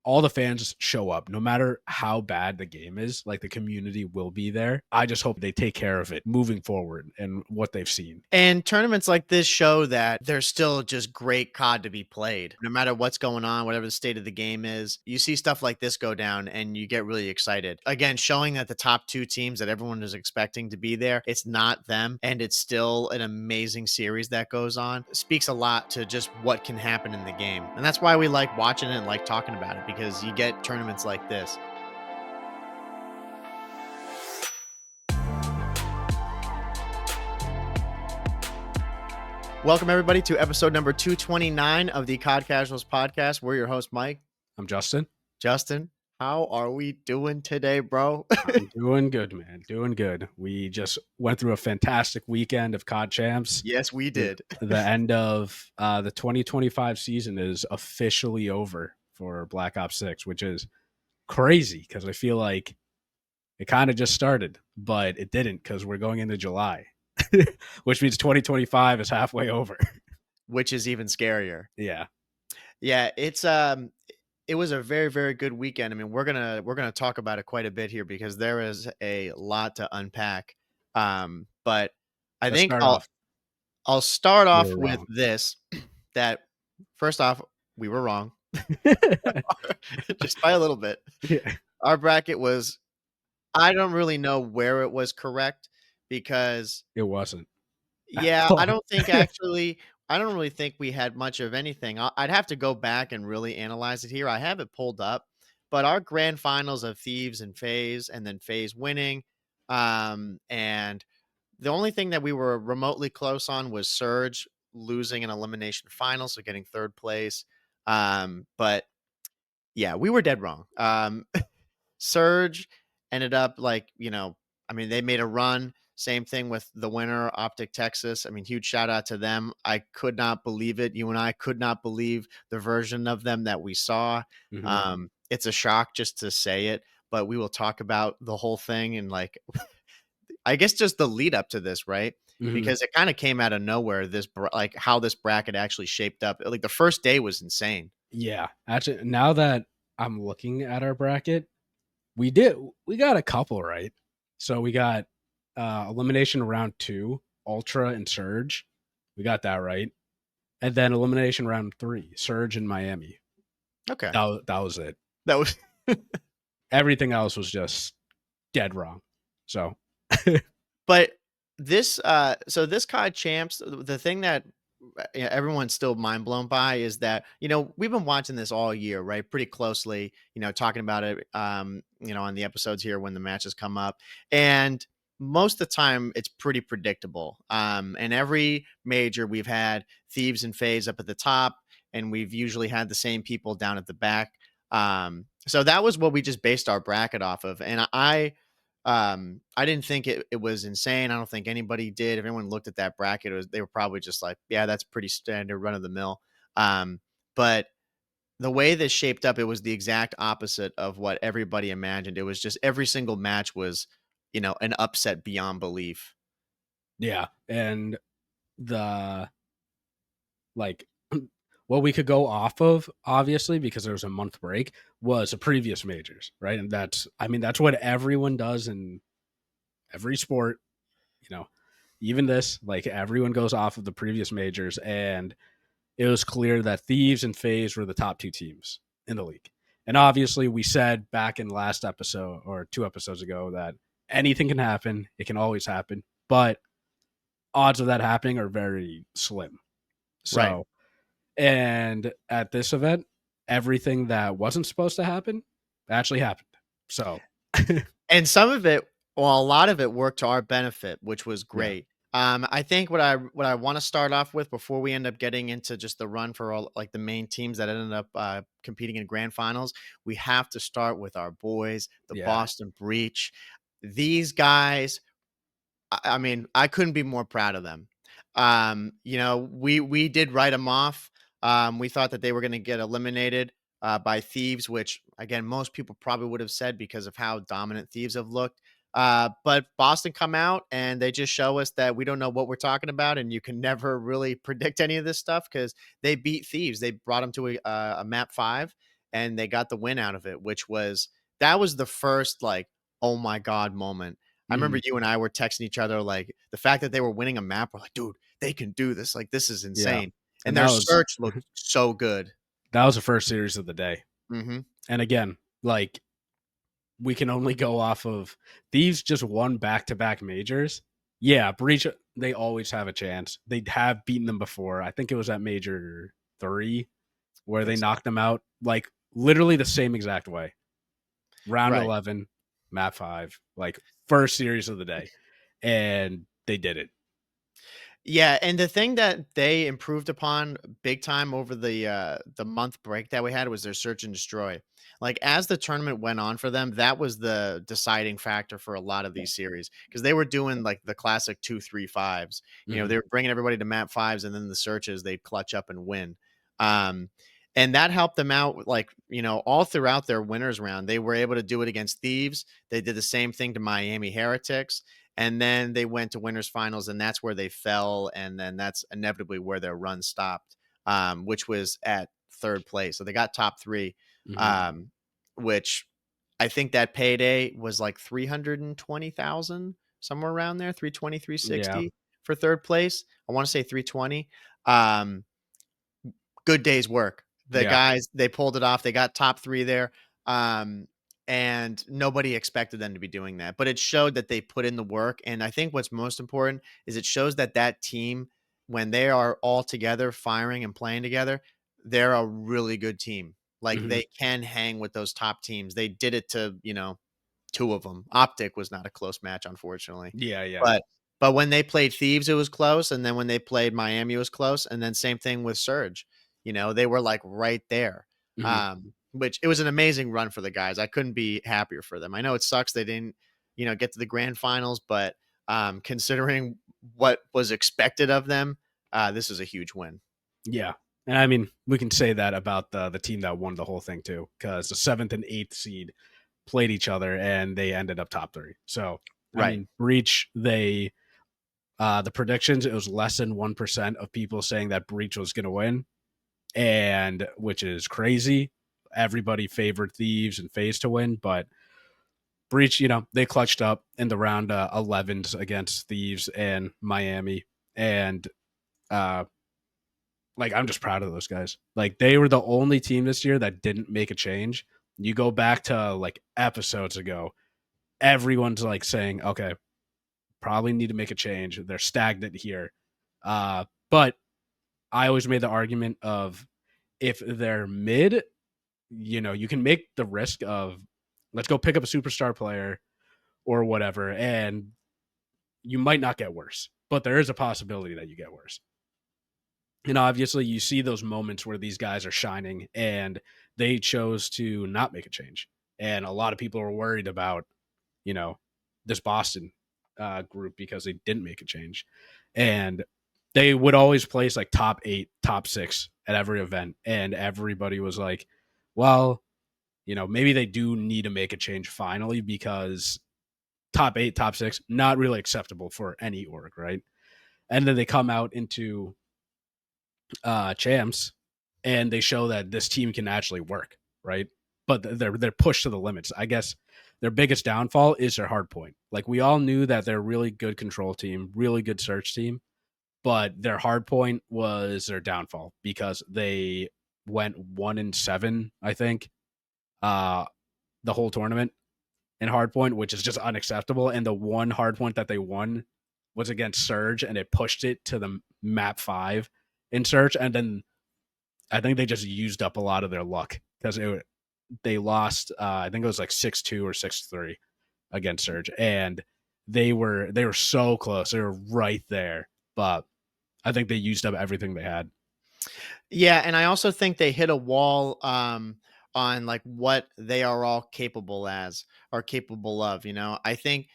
all the fans show up, no matter how bad the game is. Like, the community will be there. I just hope they take care of it moving forward and what they've seen. And tournaments like this show that there's still just great COD to be played. No matter what's going on, whatever the state of the game is, you see stuff like this go down and you get really excited. Again, showing that the top two teams that everyone is expecting to be there, it's not them, and it's still an amazing series that goes on. It speaks a lot to just what can happen in the game. And that's why we like watching it and like talking about it, because you get tournaments like this. Welcome, everybody, to episode number 229 of the COD Casuals podcast. We're your host, Mike. I'm Justin. Justin, how are we doing today, bro? I'm doing good, man. Doing good. We just went through a fantastic weekend of COD Champs. Yes, we did. The end of the 2025 season is officially over for Black Ops 6, which is crazy because I feel like it kind of just started, but it didn't because we're going into July. Which means 2025 is halfway over. Which is even scarier. Yeah. It was a very, very good weekend. I mean, we're gonna talk about it quite a bit here because there is a lot to unpack. But I think I'll start off with this. That first off, we were wrong. Just by a little bit. Yeah. Our bracket was, I don't really know where it was correct, because it wasn't. Yeah, I don't really think we had much of anything. I'd have to go back and really analyze it here. I have it pulled up, but our grand finals of Thieves and FaZe, and then FaZe winning, and the only thing that we were remotely close on was Surge losing an elimination final, so getting third place. But yeah, we were dead wrong. Surge ended up they made a run. Same thing with the winner, OpTic Texas. I mean, huge shout out to them. I could not believe it. You and I could not believe the version of them that we saw. Mm-hmm. It's a shock just to say it, but we will talk about the whole thing and I guess just the lead up to this, right? Mm-hmm. Because it kind of came out of nowhere. How this bracket actually shaped up. Like, the first day was insane. Yeah, actually, now that I'm looking at our bracket, we got a couple right. So we got elimination round 2, Ultra and Surge. We got that right. And then elimination round 3, Surge and Miami. Okay. That was it. That was everything else was just dead wrong. So but this this COD Champs, the thing that everyone's still mind blown by is that, we've been watching this all year, right? Pretty closely, talking about it, on the episodes here when the matches come up. And most of the time it's pretty predictable. And every major we've had Thieves and FaZe up at the top, and we've usually had the same people down at the back. So that was what we just based our bracket off of. And I didn't think it was insane. I don't think anybody did. If anyone looked at that bracket, they were probably just like, yeah, that's pretty standard run of the mill. But the way this shaped up, it was the exact opposite of what everybody imagined. It was just every single match was, an upset beyond belief. Yeah. And what we could go off of, obviously, because there was a month break, was the previous majors, right? And that's what everyone does in every sport, even this, everyone goes off of the previous majors. And it was clear that Thieves and FaZe were the top 2 teams in the league. And obviously we said back in last episode or 2 episodes ago that anything can happen. It can always happen, but odds of that happening are very slim. So, right. And at this event, everything that wasn't supposed to happen actually happened. So, and some of it, a lot of it worked to our benefit, which was great. Yeah. I think what I want to start off with before we end up getting into just the run for all the main teams that ended up competing in grand finals, we have to start with our boys, the Boston Breach. These guys, I mean, I couldn't be more proud of them. We did write them off. We thought that they were going to get eliminated by Thieves, which, again, most people probably would have said because of how dominant Thieves have looked. But Boston come out and they just show us that we don't know what we're talking about, and you can never really predict any of this stuff because they beat Thieves. They brought them to a map 5, and they got the win out of it, which was that was the first like, oh my God moment. I remember Mhm. you and I were texting each other like the fact that they were winning a map. We're like, dude, they can do this. Like, this is Yeah. insane. And And their search looked so good. that was the first series of the day. Hmm. And again, like we can only go off of Thieves just won back-to-back majors. Yeah, Breach, they always have a chance. They have beaten them before. I think it was at Major 3 I where they think so. knocked them out like literally the same exact way. Round Right. 11, map 5, like first series of the day. And they did it. Yeah, and the thing that they improved upon big time over the month break that we had was their search and destroy. Like as the tournament went on for them, that was the deciding factor for a lot of these series because they were doing like the classic 2-3-5s. You know, Mhm. they were bringing everybody to map fives, and then the searches they'd clutch up and win. Um, and that helped them out, like all throughout their winners round. They were able to do it against Thieves. They did the same thing to Miami Heretics, and then they went to winners finals, and that's where they fell, and then that's inevitably where their run stopped, which was at third place. So they got top three, Mhm. um, which I think that payday was like 320,000, somewhere around there, 320, Yeah. 360 for third place. I want to say 320. Um, Good day's work. The Yeah. guys, they pulled it off. They got top three there. Um, and nobody expected them to be doing that. But it showed that they put in the work. And I think what's most important is it shows that that team, when they are all together, firing and playing together, they're a really good team. Like Mhm. they can hang with those top teams. They did it to, two of them. OpTic was not a close match, unfortunately. Yeah, yeah. But when they played Thieves, it was close, and then when they played Miami, it was close, and then same thing with Surge. They were like right there. Mhm. Which it was an amazing run for the guys. I couldn't be happier for them. I know it sucks they didn't, get to the grand finals, but considering what was expected of them, this is a huge win. Yeah. And I mean, we can say that about the team that won the whole thing too, because the 7th and 8th seed played each other and they ended up top 3. So I Right. mean, Breach, they the predictions, it was less than 1% of people saying that Breach was gonna win, and which is crazy. Everybody favored Thieves and FaZe to win, but Breach, they clutched up in the round 11s against Thieves and Miami. And uh like I'm just proud of those guys. Like they were the only team this year that didn't make a change. You go back to like episodes ago, everyone's like saying, okay, probably need to make a change. They're stagnant here. But I always made the argument of if they're mid, you can make the risk of let's go pick up a superstar player or whatever, and you might not get worse. But there is a possibility that you get worse. And obviously you see those moments where these guys are shining and they chose to not make a change. And a lot of people are worried about, you know, this Boston group because they didn't make a change. And they would always place like top 8, top 6 at every event. And everybody was like, well, maybe they do need to make a change finally because top 8, top 6, not really acceptable for any org, right? And then they come out into champs and they show that this team can actually work, right? But they're pushed to the limits. I guess their biggest downfall is their hard point. Like we all knew that they're a really good control team, really good search team, but their hard point was their downfall because they went 1-7, I think, uh, the whole tournament in hard point, which is just unacceptable. And the one hard point that they won was against Surge, and it pushed it to the map 5 in Surge, and then I think they just used up a lot of their luck because they lost. I think it was like 6-2 or 6-3 against Surge, and they were so close. They were right there, but I think they used up everything they had. Yeah, and I also think they hit a wall on like what they are all capable as or capable of. I think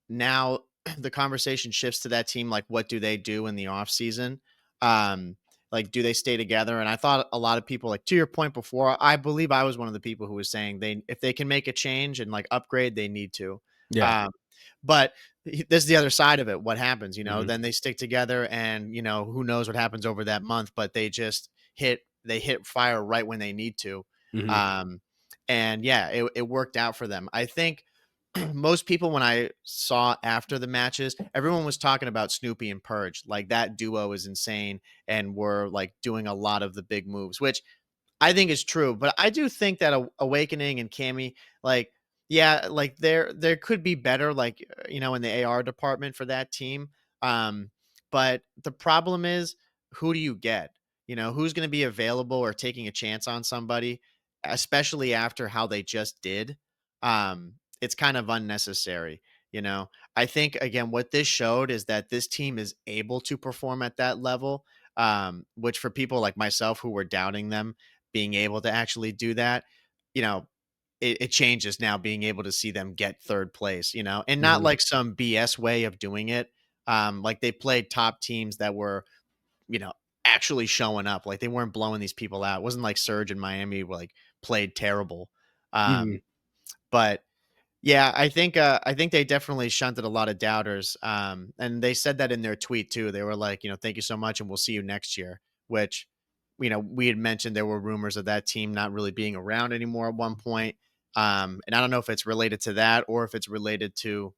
now the conversation shifts to that team. Like, what do they do in the off season? Um, like, do they stay together? And I thought a lot of people, like to your point before, I believe I was one of the people who was saying if they can make a change and like upgrade, they need to. Yeah. Um, but this is the other side of it. What happens? Mm-hmm. Then they stick together, and who knows what happens over that month? But they hit fire right when they need to. Mhm. And yeah, it worked out for them. I think most people, when I saw after the matches, everyone was talking about Snoopy and Purge. Like that duo is insane and were like doing a lot of the big moves, which I think is true, but I do think that Awakening and Cammy, like, yeah, like there could be better, like in the AR department for that team. Um, but the problem is, who do you get? Who's going to be available or taking a chance on somebody, especially after how they just did. It's kind of unnecessary. I think again, what this showed is that this team is able to perform at that level. Which for people like myself who were doubting them being able to actually do that, you know, it changes now being able to see them get third place, and not Mhm. like some BS way of doing it. Like they played top teams that were, you know, actually showing up. Like they weren't blowing these people out. It wasn't like Surge in Miami like played terrible. Mhm. Um, but yeah, I think they definitely shunted a lot of doubters. And they said that in their tweet too. They were like, thank you so much, and we'll see you next year. Which, we had mentioned there were rumors of that team not really being around anymore at one point. And I don't know if it's related to that or if it's related to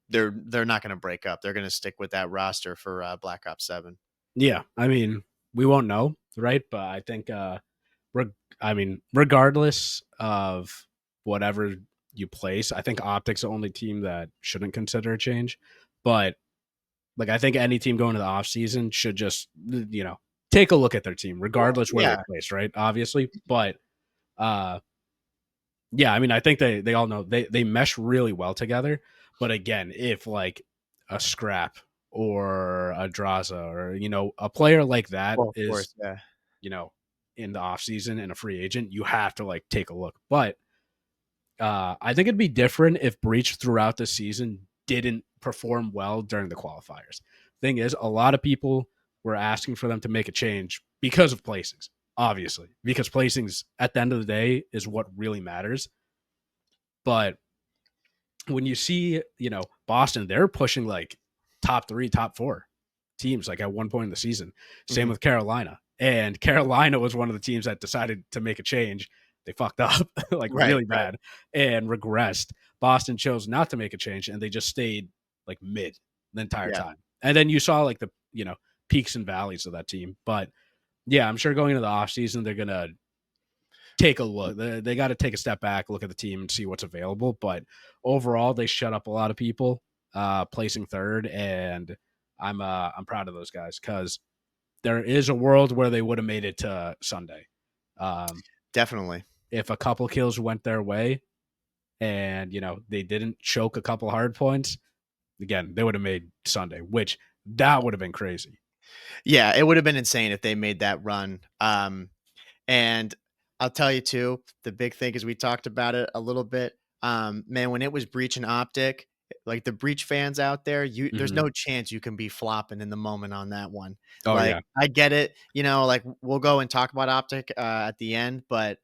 they're not going to break up. They're going to stick with that roster for Black Ops 7. Yeah, I mean, we won't know, right? But I think, I mean, regardless of whatever you place, I think Optic's the only team that shouldn't consider a change. But like, I think any team going to the off season should just, take a look at their team, Well, regardless where they're yeah, placed, right? Obviously, but uh, yeah, I mean, I think they all know they mesh really well together. But again, if like a Scrap or a Draza or a player like that well, of is course, yeah. you know in the off season and a free agent, you have to like take a look. But I think it'd be different if Breach throughout the season didn't perform well during the qualifiers. Thing is, a lot of people were asking for them to make a change because of placings, obviously, because placings at the end of the day is what really matters. But when you see, Boston, they're pushing like top three, top four teams like at one point in the season. Same Mhm. with Carolina. And Carolina was one of the teams that decided to make a change. They fucked up like Right, really right. bad and regressed. Boston chose not to make a change and they just stayed like mid the entire Yeah. time. And then you saw like the, peaks and valleys of that team. But yeah, I'm sure going into the offseason, they're going to take a look. They got to take a step back, look at the team, and see what's available. But overall, they shut up a lot of people, placing third, and I'm proud of those guys because there is a world where they would have made it to Sunday, um, Definitely. if a couple kills went their way, and they didn't choke a couple hard points. Again, they would have made Sunday, which that would have been crazy. Yeah, it would have been insane if they made that run. And I'll tell you too, the big thing is we talked about it a little bit. Man, when it was Breach and Optic, like the Breach fans out there, there's Hmm. no chance you can be flopping in the moment on that one. Oh Like yeah. I get it, like we'll go and talk about Optic at the end, but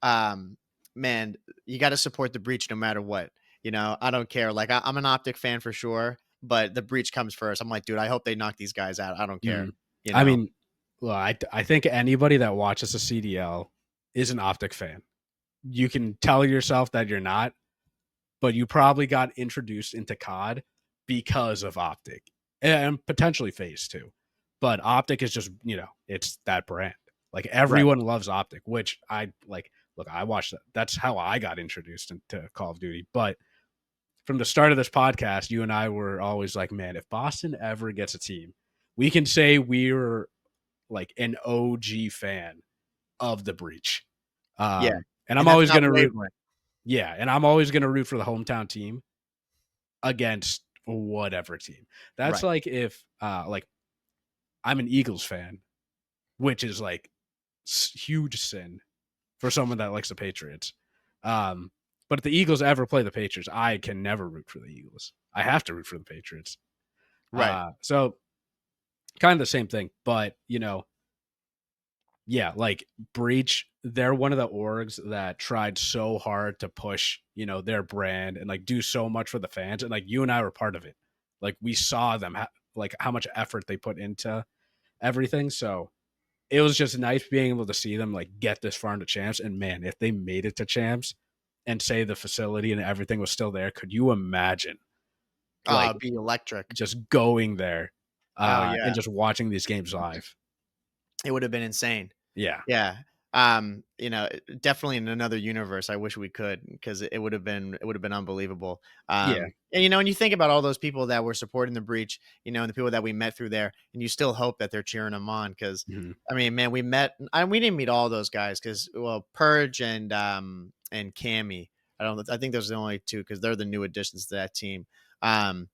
um, man, you got to support the Breach no matter what. I don't care. Like I'm an Optic fan for sure, but the Breach comes first. I'm like, dude, I hope they knock these guys out. I don't care. Mhm. You I know. mean, well, I think anybody that watches a CDL is an Optic fan. You can tell yourself that you're not, but you probably got introduced into COD because of Optic and potentially FaZe too. But Optic is just, it's that brand. Like Right. everyone loves Optic, which I like. Look, I watched that. That's how I got introduced into Call of Duty. But from the start of this podcast, you and I were always like, man, if Boston ever gets a team, we can say we're like an OG fan of the Breach. Yeah. And I'm And that's always not gonna root, wavering. yeah, and I'm always gonna root for the hometown team against whatever team. That's Right. like if like I'm an Eagles fan, which is like huge sin for someone that likes the Patriots. Um, but if the Eagles ever play the Patriots, I can never root for the Eagles. I have to root for the Patriots. Right. So kind of the same thing, but yeah, like Breach, they're one of the orgs that tried so hard to push, their brand and like do so much for the fans. And like you and I were part of it. Like we saw them, like how much effort they put into everything. So it was just nice being able to see them like get this far into champs. And man, if they made it to champs and say the facility and everything was still there, could you imagine like Be electric. just going there Oh, and yeah. just watching these games live? It would have been insane. Yeah. Yeah. Definitely in another universe, I wish we could because it would have been unbelievable. Yeah. And when you think about all those people that were supporting the breach, and the people that we met through there, and you still hope that they're cheering them on because Mhm. I mean, man, we didn't meet all those guys because Purge and Cammy. I think those are the only two because they're the new additions to that team. Um,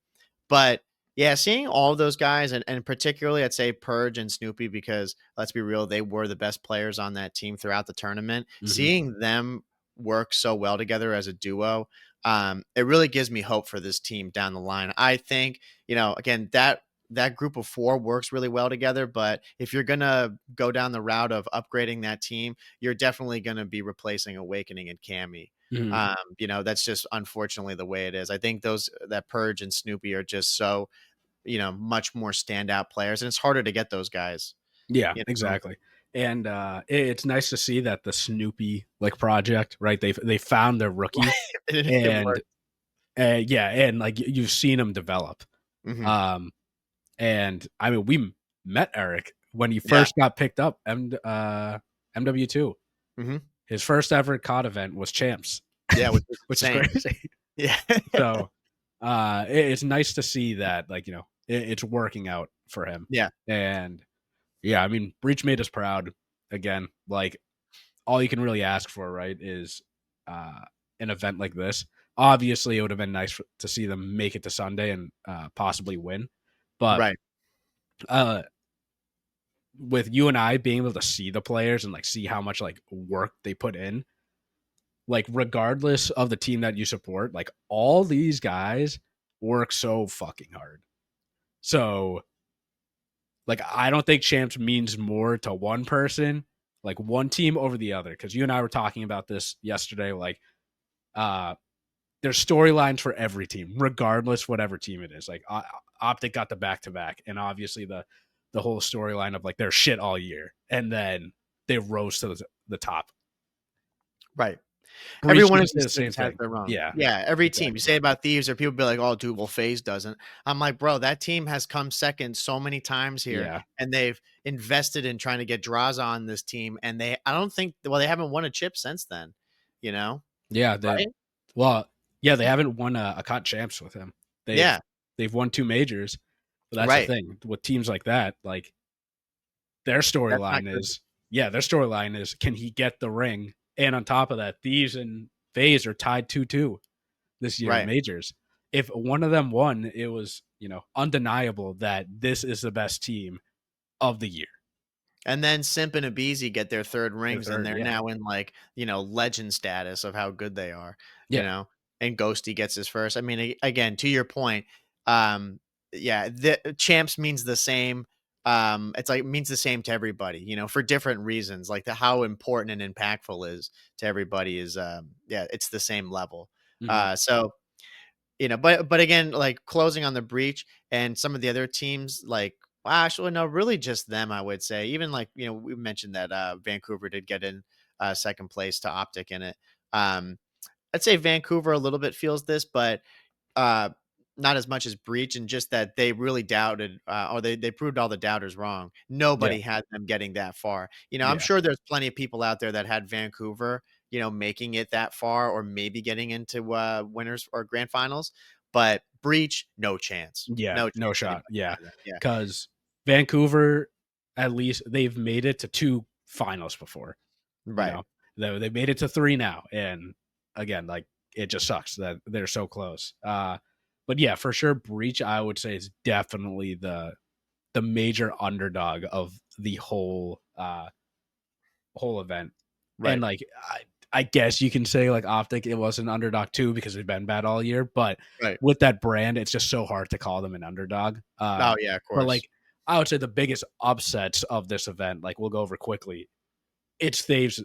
but yeah, seeing all of those guys and particularly I'd say Purge and Snoopy because let's be real, they were the best players on that team throughout the tournament. Mhm. Seeing them work so well together as a duo, it really gives me hope for this team down the line. I think, again, that group of four works really well together, but if you're gonna go down the route of upgrading that team, you're definitely gonna be replacing Awakening and Cammy. Mhm. That's just unfortunately the way it is. I think those that Purge and Snoopy are just so much more standout players, and it's harder to get those guys, Yeah, you know? exactly. And it's nice to see that the Snoopy like project, right? They found their rookie, It and worked. yeah, and like you've seen him develop. Mhm. Um, and I mean, met Eric when he Yeah. first got picked up. MW2. Mhm. His first ever COD event was Champs, Yeah, which is which is insane. crazy. Yeah. So it's nice to see that like it's working out for him. Yeah. And yeah, I mean, Breach made us proud again. Like all you can really ask for, right, is uh, an event like this. Obviously, it would have been nice to see them make it to Sunday and possibly win. But Right. uh, with you and I being able to see the players and like see how much like work they put in, like regardless of the team that you support, like all these guys work so fucking hard. So like I don't think champs means more to one person, like one team over the other. Cause you and I were talking about this yesterday. Like uh there's storylines for every team, regardless whatever team it is. Like OpTic got the back to back, and obviously the whole storyline of like they're shit all year, and then they rose to the top. Right. Every Breach one can of say these the same teams has thing. their own. Yeah, Yeah, every team. You exactly. say about Thieves or people be like, "Oh, dude, well, FaZe doesn't." I'm like, "Bro, that team has come second so many times here, Yeah, and they've invested in trying to get draws on this team, and I don't think they haven't won a chip since then, you know? yeah. Right? Well, yeah, they haven't won a COD Champs with him. They've Yeah, they've won two majors, but that's the right. thing with teams like that. Like their That's not storyline good. is, yeah, their storyline is can he get the ring? And on top of that, Thieves and FaZe are tied 2-2 this year in Right. majors. If one of them won, it was, undeniable that this is the best team of the year. And then Simp and Abizi get their 3rd Their rings, and third, they're yeah. now in, like, legend status of how good they are, you Yeah. know? And Ghosty gets his first. I mean, again, to your point, um, yeah, the champs means the same. It's like means the same to everybody, for different reasons. Like how important and impactful is to everybody is, yeah, it's the same level. Hmm. So but again, like closing on the breach and some of the other teams, like well, actually, no, really just them, I would say. Even like, we mentioned that Vancouver did get in second place to OpTic in it. Um, I'd say Vancouver a little bit feels this, but uh, not as much as Breach, and just that they really doubted, or they proved all the doubters wrong. Yeah. Nobody had them getting that far. I'm Yeah. sure there's plenty of people out there that had Vancouver, making it that far, or maybe getting into winners or grand finals. But Breach, no chance, Yeah. no No chance shot. anybody Yeah. had that. Yeah, Because Vancouver, at least they've made it to two finals before. You right. know, they made it to three now, and again, like it just sucks that they're so close. But yeah, for sure, Breach I would say is definitely the major underdog of the whole event. And Right. like I guess you can say like OpTic it was an underdog too because they've been bad all year, but Right. with that brand, it's just so hard to call them an underdog. Oh yeah, of But course. like I would say the biggest upsets of this event, like we'll go over quickly, it's Thieves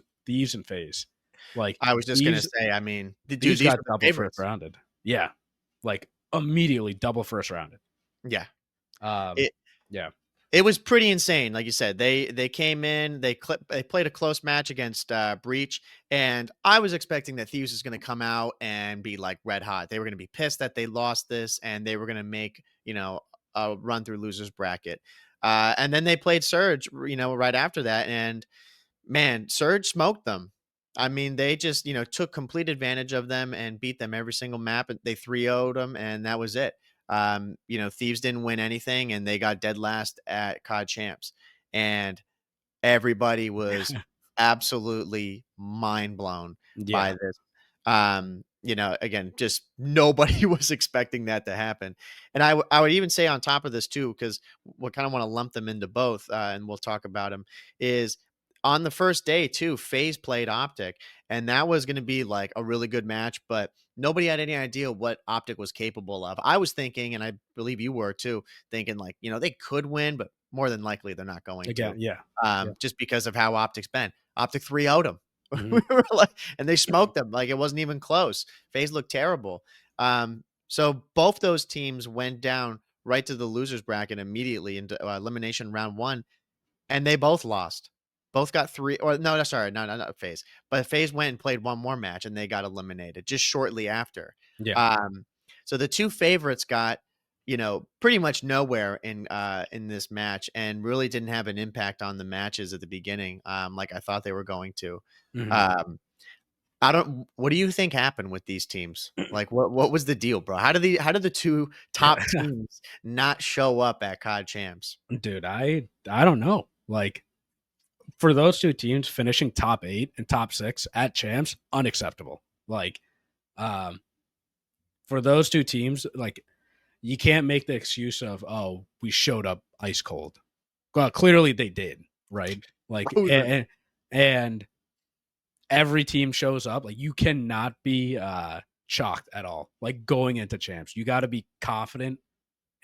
and FaZe. Like I was just gonna these say, I mean, dude, these these got were the double first favorites. rounded. Yeah. Like immediately double first rounded. Yeah. Um It yeah. It was pretty insane, like you said. They came in, they played a close match against Breach, and I was expecting that Thieves was going to come out and be like red hot. They were going to be pissed that they lost this, and they were going to make a run through losers bracket. And then they played Surge, right after that, and man, Surge smoked them. I mean, they just, took complete advantage of them and beat them every single map. And they 3-0'd them, and that was it. Thieves didn't win anything, and they got dead last at COD Champs. And everybody was absolutely mind blown by Yeah. this. Again, just nobody was expecting that to happen. And I would even say on top of this too, because we kind of want to lump them into both, and we'll talk about them, is on the first day too, FaZe played OpTic, and that was going to be like a really good match, but nobody had any idea what OpTic was capable of. I was thinking, and I believe you were too, thinking like, they could win, but more than likely they're not going to, Again, yeah. Yeah. just because of how OpTic's been. OpTic 3-0'd them. Mhm. We were like, and they smoked them like it wasn't even close. FaZe looked terrible. So both those teams went down right to the losers bracket immediately into elimination round one, and they both lost. Both got three, or no, that's sorry, no, not FaZe, but FaZe went and played one more match, and they got eliminated just shortly after. Yeah. Um, so the two favorites got, pretty much nowhere in this match, and really didn't have an impact on the matches at the beginning, like I thought they were going to. Mhm. Um, I don't. What do you think happened with these teams? Like, what was the deal, bro? How did the two top Yeah. teams not show up at COD Champs? Dude, I don't know. Like, for those two teams finishing top 8 and top 6 at champs, unacceptable. Like, um, for those two teams, like, you can't make the excuse of, oh, we showed up ice cold. Well, clearly they did, right? Like, Bro, and every team shows up. Like, you cannot be shocked at all. Like, going into champs, you got to be confident,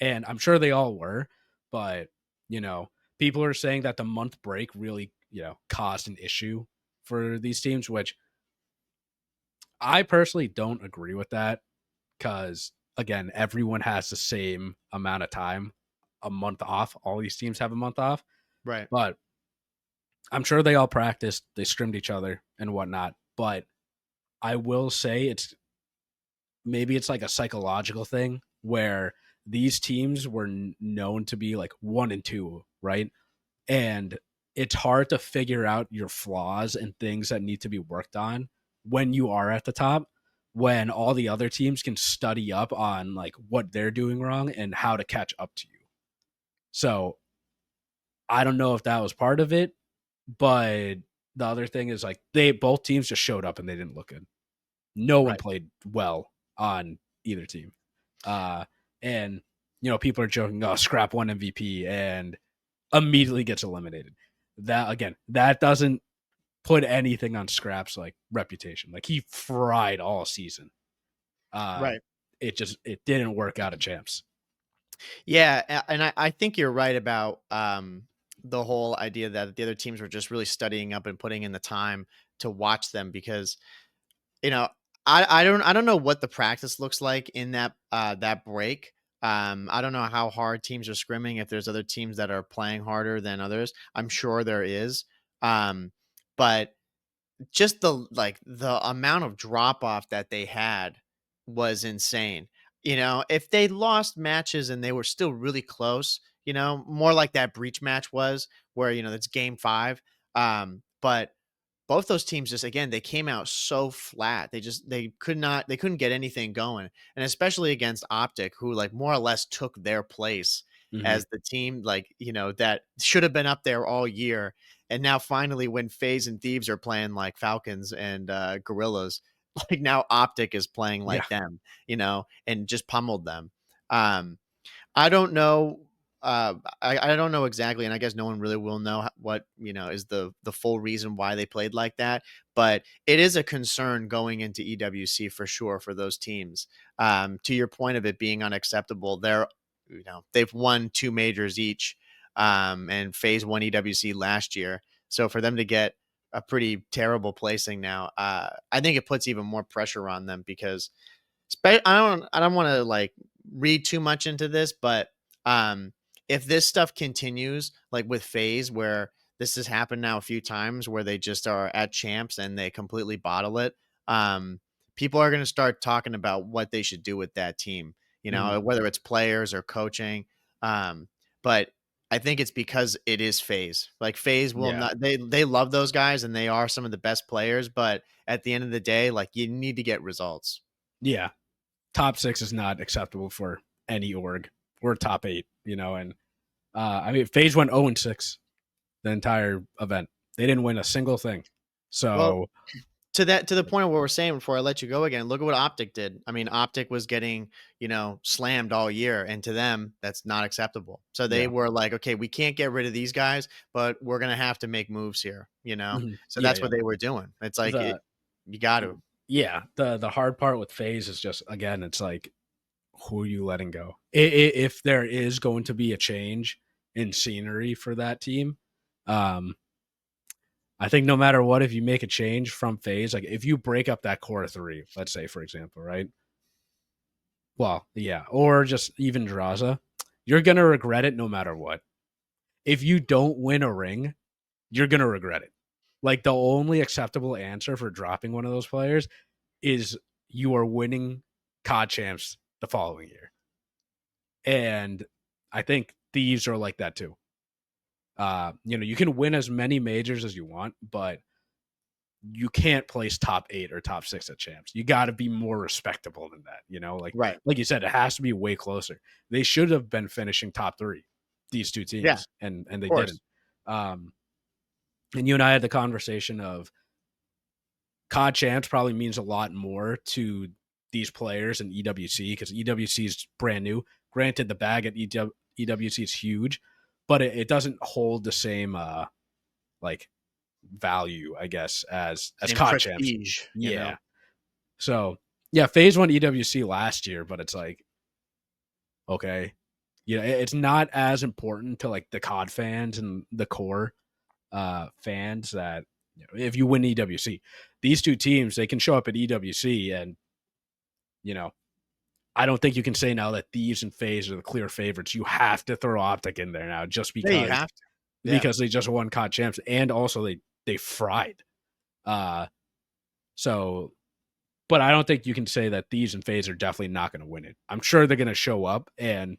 and I'm sure they all were, but you know, people are saying that the month break really, caused an issue for these teams, which I personally don't agree with that, because again, everyone has the same amount of time, a month off. All these teams have a month off, right, but I'm sure they all practiced, they scrimmed each other and whatnot. But I will say maybe it's like a psychological thing where these teams were known to be like 1 and 2, right? And it's hard to figure out your flaws and things that need to be worked on when you are at the top, when all the other teams can study up on like what they're doing wrong and how to catch up to you. So I don't know if that was part of it, but the other thing is like they both teams just showed up and they didn't look good. No one right, played well on either team. Uh and people are joking, oh, scrap one MVP and immediately gets eliminated. That again, that doesn't put anything on Scrap's like reputation. Like, he fried all season. Uh right. it didn't work out at champs. Yeah, and I think you're right about the whole idea that the other teams were just really studying up and putting in the time to watch them, because you know I don't know what the practice looks like in that break. I don't know how hard teams are scrimming, if there's other teams that are playing harder than others. I'm sure there is. But just the amount of drop off that they had was insane. If they lost matches and they were still really close, more like that breach match was, where it's game 5. But both those teams, just again, they came out so flat. They couldn't get anything going. And especially against OpTic, who like more or less took their place Mm-hmm. as the team, like, that should have been up there all year. And now finally, when FaZe and Thieves are playing like Falcons and Gorillas, like now OpTic is playing Yeah. like them, and just pummeled them. Um, I don't know. I don't know exactly, and I guess no one really will know what is the full reason why they played like that. But it is a concern going into EWC for sure for those teams. To your point of it being unacceptable, they've won 2 majors each, and FaZe won EWC last year. So for them to get a pretty terrible placing now, I think it puts even more pressure on them, because I don't want to like read too much into this, but if this stuff continues, like with FaZe, where this has happened now a few times, where they just are at champs and they completely bottle it, um, people are going to start talking about what they should do with that team. You Mhm. know, whether it's players or coaching. But I think it's because it is FaZe. Like FaZe will Yeah. not. They love those guys and they are some of the best players. But at the end of the day, like you need to get results. Yeah. Top 6 is not acceptable for any org. We're top 8, and I mean, FaZe went 0-6 the entire event. They didn't win a single thing. Well, So, to the point of what we're saying before I let you go again, look at what OpTic did. I mean, OpTic was getting, slammed all year, and to them, that's not acceptable. So they yeah. were like, okay, we can't get rid of these guys, but we're gonna have to make moves here, Mhm. So Yeah, that's yeah. what they were doing. It's like The you got to. yeah, the hard part with FaZe is just, again, it's like, who are you letting go? If there is going to be a change in scenery for that team, um, I think no matter what, if you make a change from FaZe, like if you break up that core 3, let's say, for example, right? Well, yeah, or just even Draza, you're gonna regret it no matter what. If you don't win a ring, you're gonna regret it. Like the only acceptable answer for dropping one of those players is you are winning COD champs the following year. And I think Thieves are like that too. You can win as many majors as you want, but you can't place top 8 or top 6 at champs. You got to be more respectable than that. Like Right. like you said, it has to be way closer. They should have been finishing top 3, these two Yeah, teams, and of they didn't. course. Um, and you and I had the conversation of COD champs probably means a lot more to these players in EWC because EWC is brand new. Granted, the bag at EWC is huge, but it doesn't hold the same like value, I guess, as Same COD champs. prestige. Yeah. So yeah, FaZe won EWC last year, but it's like, okay, it's not as important to like the COD fans and the core fans that if you win EWC, these two teams they can show up at EWC and you know I don't think you can say now that Thieves and FaZe are the clear favorites. You have to throw OpTic in there now just Yeah, you have to. Yeah. because they just won COD champs and also they fried. Uh so but I don't think you can say that Thieves and FaZe are definitely not going to win it. I'm sure they're going to show up and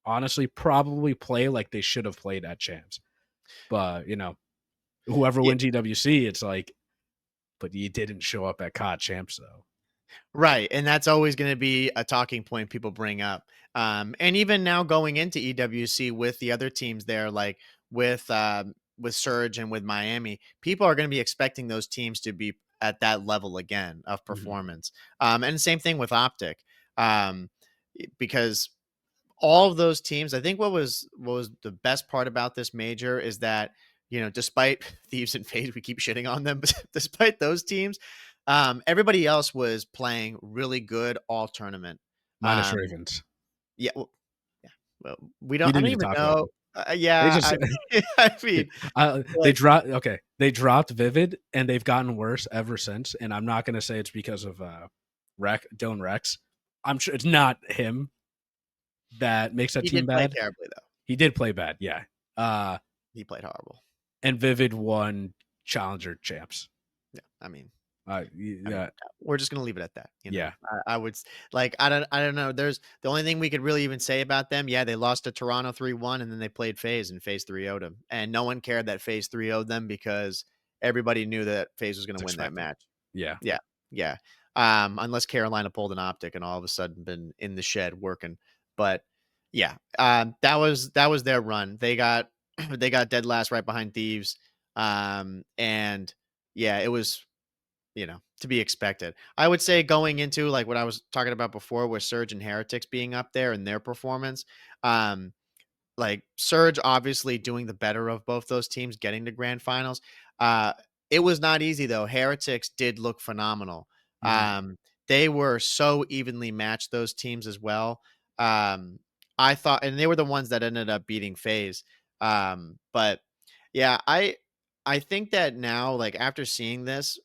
honestly probably play like they should have played at champs. But, whoever Yeah. wins EWC, it's like, but you didn't show up at COD champs though. Right, and that's always gonna be a talking point people bring up. And even now going into EWC with the other teams there, like with Surge and with Miami, people are gonna be expecting those teams to be at that level again of Mhm. performance. And the same thing with OpTic. Because all of those teams, I think what was the best part about this major is that, despite Thieves and FaZe, we keep shitting on them, but despite those teams, everybody else was playing really good all tournament. Minus Um, Ravens. yeah, yeah. Well, We I don't didn't even even talk about know. them. They Yeah, just I mean, they like, dropped okay. They dropped Vivid and they've gotten worse ever since. And I'm not gonna say it's because of Dylan Rex. I'm sure it's not him that makes that he team did play bad. terribly though. He did play bad, yeah. Uh He played horrible. and Vivid won Challenger champs. Yeah, I mean, I mean, Yeah, we're just gonna leave it at that. yeah, I would like I don't know. There's the only thing we could really even say about them. Yeah, they lost to Toronto 3-1, and then they played FaZe and FaZe 3-0'd them, and no one cared that FaZe 3-0'd them because everybody knew that FaZe was it's gonna win that expected. match. Yeah. Yeah, yeah. Unless Carolina pulled an OpTic and all of a sudden been in the shed working, but yeah, that was their run. They got they got dead last right behind Thieves, and yeah, it was to be expected. I would say going into like what I was talking about before with Surge and Heretics being up there and their performance, um, like Surge obviously doing the better of both those teams getting to grand finals. Uh, it was not easy though. Heretics did look phenomenal. Mhm. They were so evenly matched those teams as well. Um, I thought, and they were the ones that ended up beating FaZe. But yeah, I think that now, like after seeing this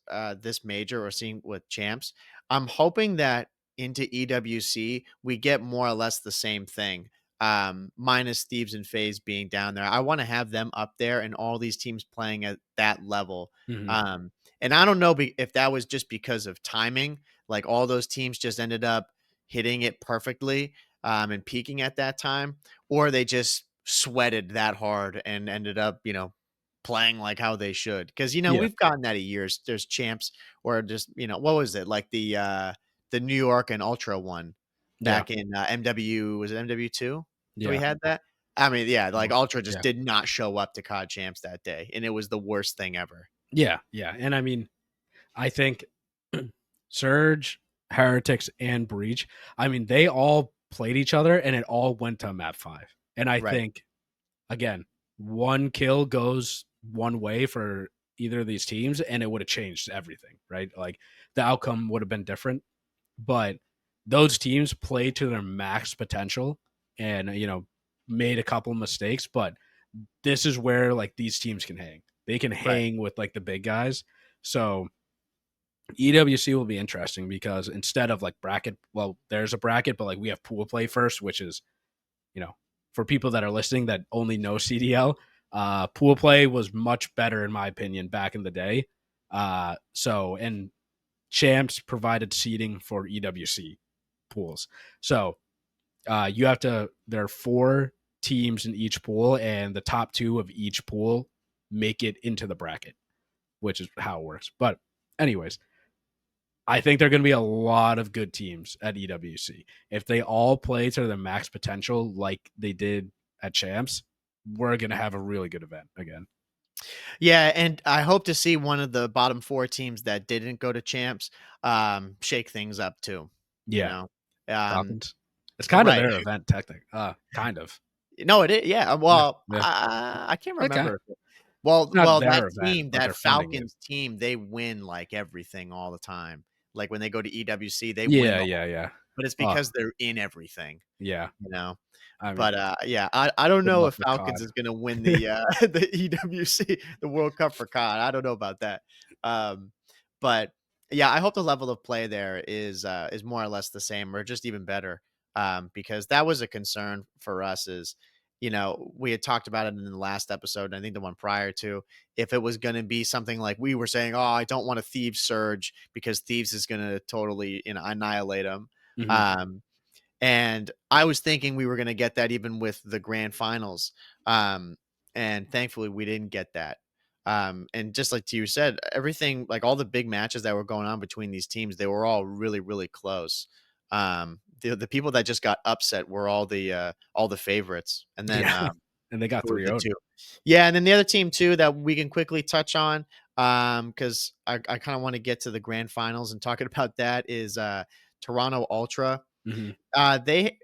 major or seeing with champs, I'm hoping that into EWC we get more or less the same thing. minus Thieves and FaZe being down there. I want to have them up there and all these teams playing at that level. Mhm. Um, and I don't know if that was just because of timing, like all those teams just ended up hitting it perfectly and peaking at that time, or they just sweated that hard and ended up, playing like how they should. Because Yeah. we've gotten that at years. There's champs or just what was it like the New York and Ultra one Yeah. back in MW, was it MW2 that we Yeah. had that? I mean, yeah, like Ultra just Yeah. did not show up to COD Champs that day, and it was the worst thing ever. Yeah. Yeah. And I mean, I think Surge, Heretics, and Breach, I mean, they all played each other and it all went to map 5. And I Right, think, again, one kill goes one way for either of these teams and it would have changed everything, right? Like the outcome would have been different. But those teams played to their max potential and, made a couple mistakes. But this is where like these teams can hang. They can right. hang with like the big guys. So EWC will be interesting because instead of like bracket, well, there's a bracket, but like we have pool play first, which is, for people that are listening that only know CDL, pool play was much better in my opinion back in the day. And Champs provided seating for EWC pools. So there are 4 teams in each pool, and the top 2 of each pool make it into the bracket, which is how it works. But, anyways, I think there are going to be a lot of good teams at EWC. If they all play to their max potential like they did at Champs, we're going to have a really good event again. Yeah, and I hope to see one of the bottom 4 teams that didn't go to Champs, shake things up too, you Yeah, know? Um, Falcons. It's kind of right. their event, technically. Kind of. No, it is. Yeah. Yeah, Well, yeah. I can't Okay. remember. Well, It's not that their event, team, but that they're funding it. Falcons team, they win like everything all the time. Like when they go to EWC, they win Yeah, the yeah, whole. yeah. But it's Oh, because they're in everything, yeah. you know. I mean, But yeah, I don't good know luck if with Falcons COD. is going to win the the EWC, the World Cup for COD. I don't know about that. Um, but yeah, I hope the level of play there is more or less the same or just even better. Because that was a concern for us is, we had talked about it in the last episode, and I think the one prior to, if it was going to be something like we were saying, oh, I don't want a Thieves surge because Thieves is going to totally, annihilate them. Mhm. Um, and I was thinking we were going to get that even with the grand finals. And thankfully we didn't get that. And just like you said, everything, like all the big matches that were going on between these teams, they were all really, really close. The people that just got upset were all the favorites. And then, Yeah, and they got who were the 3-0'd. two? Yeah. And then the other team too, that we can quickly touch on, cause I kind of want to get to the grand finals and talking about that is, Toronto Ultra. Mhm.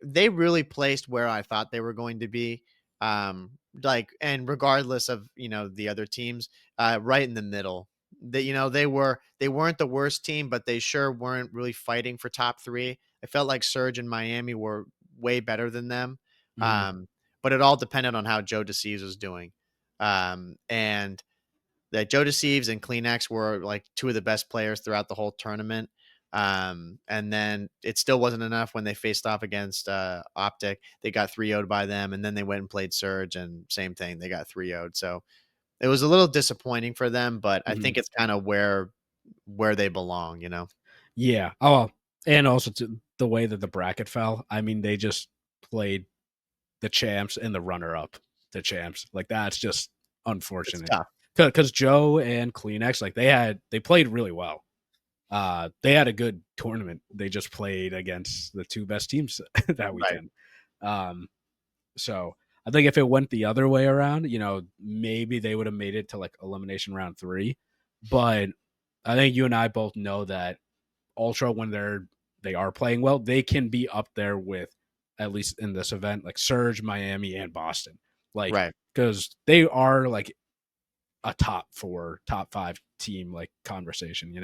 They really placed where I thought they were going to be. Like, and regardless of the other teams, right in the middle. They weren't the worst team, but they sure weren't really fighting for top 3. I felt like Surge and Miami were way better than them. Mhm. Um, but it all depended on how Joe DeCease was doing. And that Joe Deceives and Kleenex were like 2 of the best players throughout the whole tournament. And then it still wasn't enough when they faced off against OpTic. They got 3-0'd by them, and then they went and played Surge, and same thing, they got 3-0'd. So it was a little disappointing for them, but I Mhm. think it's kind of where they belong. Yeah. Oh, well, and also to the way that the bracket fell. I mean, they just played the champs and the runner-up to champs. Like that's just It's unfortunate. tough. Because Joe and Kleenex, like they played really well. They had a good tournament. They just played against the 2 best teams that Right. weekend. Um, so I think if it went the other way around, maybe they would have made it to like elimination round 3. But I think you and I both know that Ultra, when they are playing well, they can be up there with, at least in this event, like Surge, Miami, and Boston. Like, Right. because they are like a top 4, top 5 team like conversation.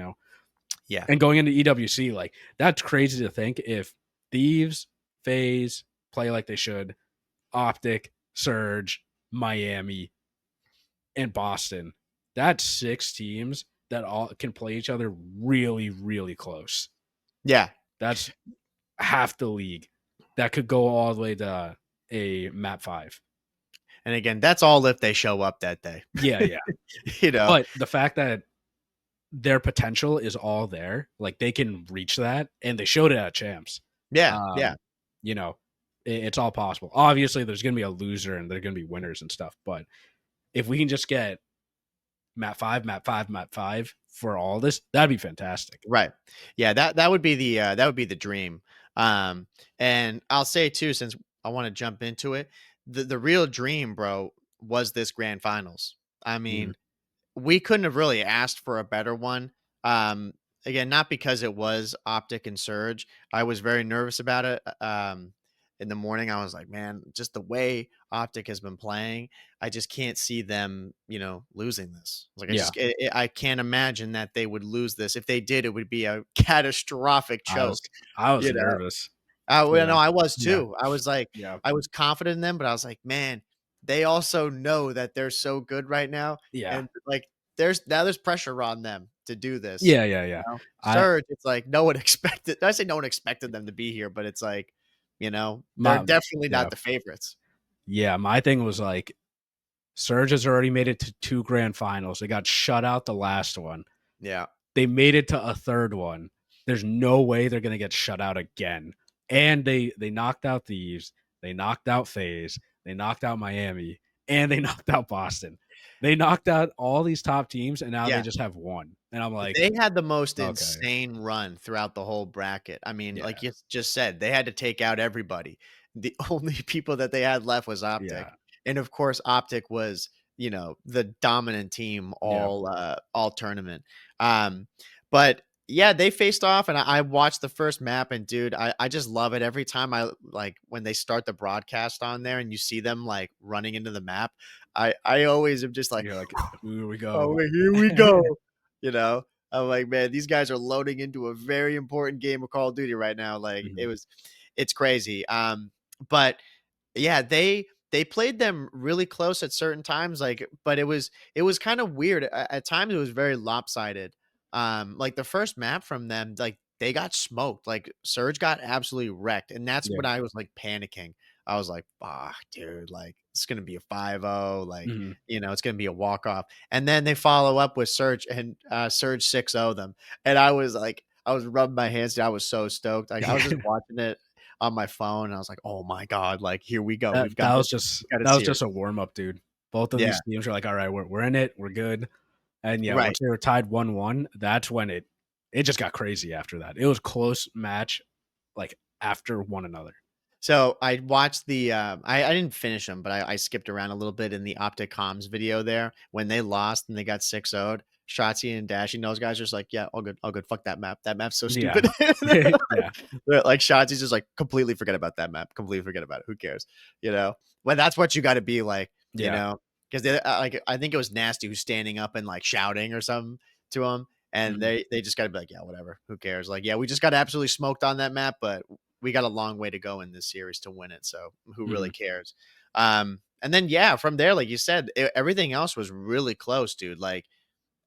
Yeah. And going into EWC, like that's crazy to think if Thieves, FaZe play like they should, OpTic, Surge, Miami, and Boston. That's 6 teams that all can play each other really, really close. Yeah. That's half the league that could go all the way to a map 5. And again, that's all if they show up that day. Yeah, yeah. You know? But the fact that their potential is all there, like they can reach that, and they showed it at Champs. Yeah, yeah. Um, you know, it's all possible. Obviously, there's going to be a loser and there's going to be winners and stuff. But if we can just get map 5, map 5, map 5 for all this, that'd be fantastic. Right. Yeah, that would be the dream. Um, and I'll say too, since I want to jump into it, the real dream, bro, was this grand finals. I Mhm. mean, we couldn't have really asked for a better one. Um, Again, not because it was OpTic and Surge. I was very nervous about it. In the morning, I was like, man, just the way OpTic has been playing, I just can't see them, losing this. I was like, Yeah, I can't imagine that they would lose this. If they did, it would be a catastrophic I was choke. I was You know, nervous for well, no, them. I was Yeah, too. I was like, yeah, I was confident in them, but I was like, man, they also know that they're so good right now, yeah, and like, there's pressure on them to do this. yeah, yeah, yeah. I Surge, it's like no one expected. I say no one expected them to be here, but it's like, they're my definitely yeah, not the favorites. yeah. My thing was like Surge has already made it to 2 grand finals. They got shut out the last one. Yeah, They made it to a third one. There's no way they're gonna get shut out again. And they knocked out Thieves, they knocked out FaZe, they knocked out Miami, and they knocked out Boston. They knocked out all these top teams, and now they yeah. just have one. And I'm like, They had the most okay, insane run throughout the whole bracket. I mean, like yeah, you just said, they had to take out everybody. The only people that they had left was OpTic. yeah, And of course, OpTic was, the dominant team yeah, all tournament. Um, but yeah, they faced off and I watched the first map and dude, I just love it every time I like when they start the broadcast on there and you see them like running into the map. I always am just like, you're like, here we oh, go. wait, here we go. You know, I'm like, man, these guys are loading into a very important game of Call of Duty right now. Like Mhm. it's crazy. But yeah, they played them really close at certain times. Like, but it was kind of weird. At times, it was very lopsided. Like the first map from them, like they got smoked. Like Surge got absolutely wrecked, and that's Yeah. when I was like panicking. I was like, "Ah, dude, like it's gonna be a 5-0. Like, Mhm. it's gonna be a walk off." And then they follow up with Surge and Surge 6-0 them, and I was like, I was rubbing my hands. Dude, I was so stoked. Like I was just Yeah. watching it on my phone. And I was like, "Oh my god! Like here we go. That We've got a that was series." just a warm up, dude. Both of Yeah, these teams are like, all right, we're in it, we're good. And yeah, right. once they were tied 1-1, that's when it just got crazy after that. It was close match like after one another. So I watched I didn't finish them, but I skipped around a little bit in the Optic Comms video there when they lost and they got 6-0'd. Shotzi and Dashing, those guys are just like, yeah, all good, all good. Fuck that map. That map's so Yeah. stupid. Yeah. Like Shotzi's just like completely forget about that map. Completely forget about it. Who cares? Well, that's what you got to be like. You Yeah. know, because like I think it was Nasty who's standing up and like shouting or something to him, and Mhm. they just got to be like, yeah, whatever. Who cares? Like, yeah, we just got absolutely smoked on that map, but we got a long way to go in this series to win it. So who really Mhm. cares? And then yeah, from there, like you said, everything else was really close, dude. Like,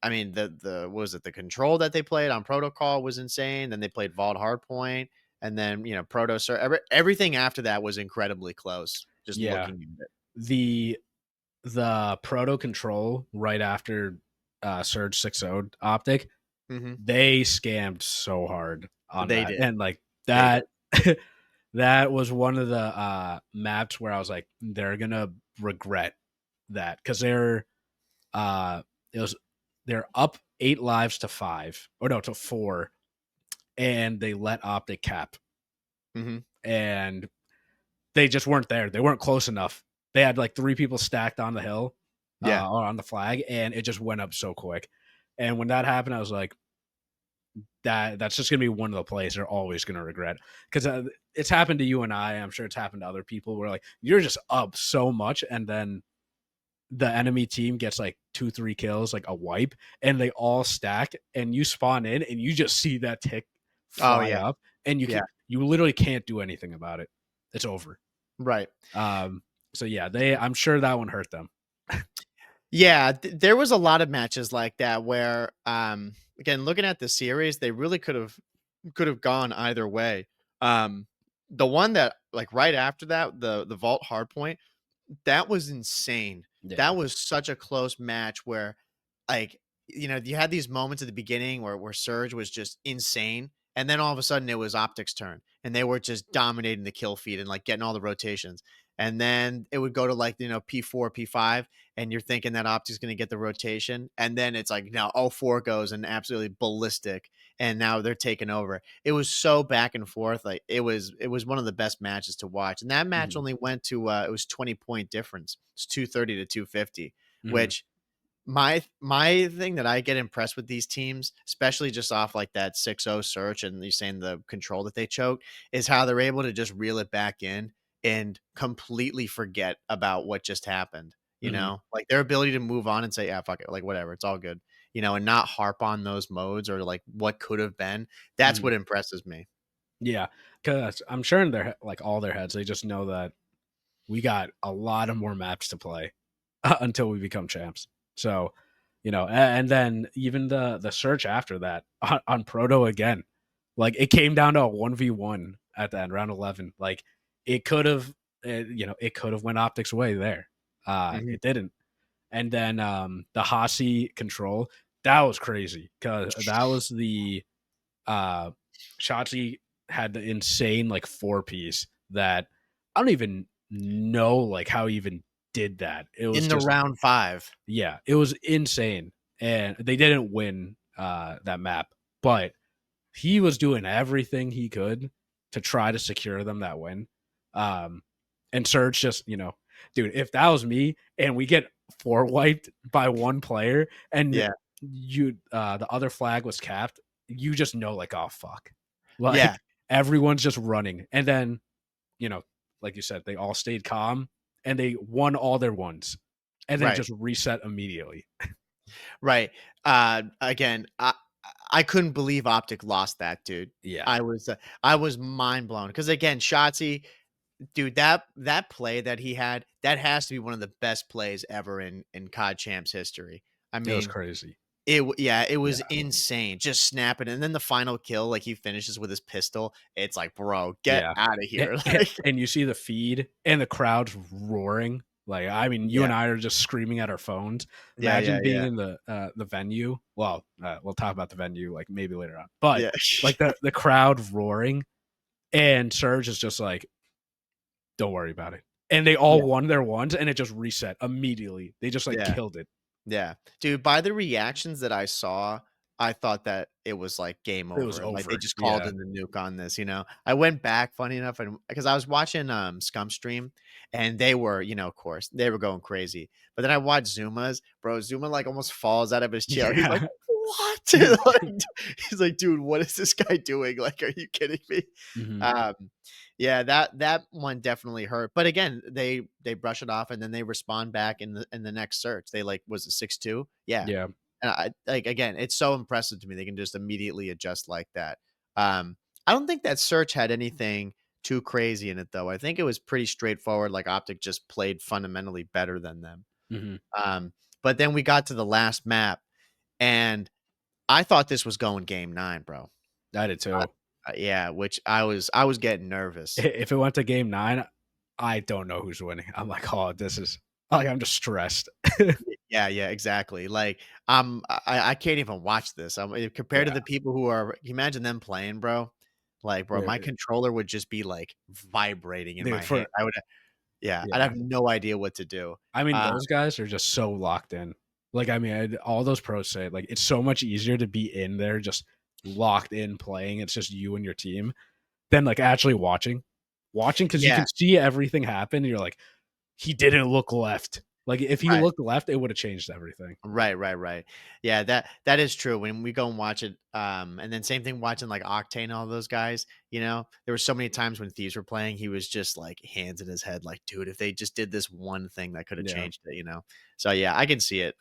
I mean, the what was it? The control that they played on Protocol was insane. Then they played Vault Hardpoint, and then Proto Sir. Everything after that was incredibly close. Just Yeah. looking at it. The proto control right after Surge 6-0 optic, Hmm. they scammed so hard on They that. did. And like They did. that that was one of the maps where I was like, they're gonna regret that because uh it was they're up 8 lives to 5 or no to 4, and they let optic cap, Hmm. and they just weren't there. They weren't close enough. They had like 3 people stacked on the hill, Yeah. or on the flag, and it just went up so quick. And when that happened, I was like, that's just gonna be one of the plays they're always gonna regret because it's happened to you and I. I'm sure it's happened to other people where like you're just up so much, and then the enemy team gets like 2-3 kills, like a wipe, and they all stack, and you spawn in, and you just see that tick Oh fly yeah. up, and Yeah. you literally can't do anything about it. It's over. Right. Um, so yeah, I'm sure that one hurt them. Yeah, there was a lot of matches like that where, again, looking at the series, they really could have gone either way. Um, the one that like right after that, the vault hardpoint, that was insane. Yeah. That was such a close match where, like, you had these moments at the beginning where Surge was just insane, and then all of a sudden it was OpTic's turn, and they were just dominating the kill feed and like getting all the rotations. And then it would go to like P4, P5, and you're thinking that OpTic's going to get the rotation, and then it's like now all four goes and absolutely ballistic, and now they're taking over. It was so back and forth. Like it was one of the best matches to watch. And that match Mhm. only went to it was 20-point difference. It's 230 to 250, Mhm. which my thing that I get impressed with these teams, especially just off like that 6-0 search and you saying the control that they choked, is how they're able to just reel it back in and completely forget about what just happened. Mhm. Like their ability to move on and say, yeah, fuck it, like whatever, it's all good, and not harp on those modes or like what could have been. That's Mhm. what impresses me. Yeah, because I'm sure in their like all their heads, they just know that we got a lot of more maps to play until we become champs. So, and then even the search after that on Proto again, like it came down to a 1v1 at the end, round 11. Like it could have, it could have went Optic's way there. Mhm. It didn't. And then the Hasi control, that was crazy because that was the uh Shotzi had the insane like four piece that I don't even know like how he even did that. It was In the just round 5. yeah, it was insane. And they didn't win that map, but he was doing everything he could to try to secure them that win. Um and Surge just, dude, if that was me and we get four wiped by one player and Yeah. the other flag was capped, you just know like, oh fuck. Yeah. Like everyone's just running. And then, you know, like you said, they all stayed calm and they won all their ones and then Right. just reset immediately. Right. Again, I couldn't believe OpTic lost that, dude. Yeah. I was mind blown because again, Shotzi, dude, that play that he had, that has to be one of the best plays ever in COD Champs history. I It was mean, crazy. yeah, it was Yeah. insane. Just snapping, and then the final kill, like he finishes with his pistol. It's like, bro, get Yeah. out of here. A- Like, And you see the feed and the crowd's roaring. Like, I mean, you yeah, and I are just screaming at our phones. yeah, yeah, Imagine being yeah, in the venue. Well, we'll talk about the venue like maybe later on. But yeah, like the crowd roaring and Surge is just like, don't worry about it. And they all yeah, won their ones and it just reset immediately. They just like yeah. killed it. Yeah. Dude, by the reactions that I saw, I thought that it was like game It was over. Like they over. just called Yeah. in the nuke on this. I went back, funny enough, and because I was watching Scum stream and they were, of course, they were going crazy. But then I watched Zuma's, bro. Zuma like almost falls out of his chair. He's like, Yeah. what? Like, he's like, dude, what is this guy doing? Like, are you kidding me? Hmm. Um, yeah, that one definitely hurt. But again, they brush it off and then they respond back in the next search. They like was it 6-2? Yeah. Yeah. And I like again, it's so impressive to me. They can just immediately adjust like that. I don't think that search had anything too crazy in it though. I think it was pretty straightforward. Like OpTic just played fundamentally better than them. Hmm. Um, but then we got to the last map, and I thought this was going game 9, bro. I did Uh, too. yeah, which I was getting nervous. If it went to game 9, I don't know who's winning. I'm like, oh, this is like I'm just stressed. Yeah, yeah, exactly. Like, I can't even watch this. Compared to Yeah. the people who are, you imagine them playing, bro. Like, bro, my Dude, controller would just be like vibrating in my dude, hand. for Yeah, I'd yeah. have no idea what to do. I mean, Uh, those guys are just so locked in. Like, I mean, all those pros say like it's so much easier to be in there, just locked in playing. It's just you and your team than like actually watching because you yeah, can see everything happen. And you're like, he didn't look left. Like, if he right. looked left, it would have changed everything. Right, right, right. Yeah, that is true. When we go and watch it, and then same thing watching like Octane and all those guys, there were so many times when Thieves were playing, he was just like hands in his head, like, dude, if they just did this one thing that could have Yeah. changed it. So yeah, I can see it.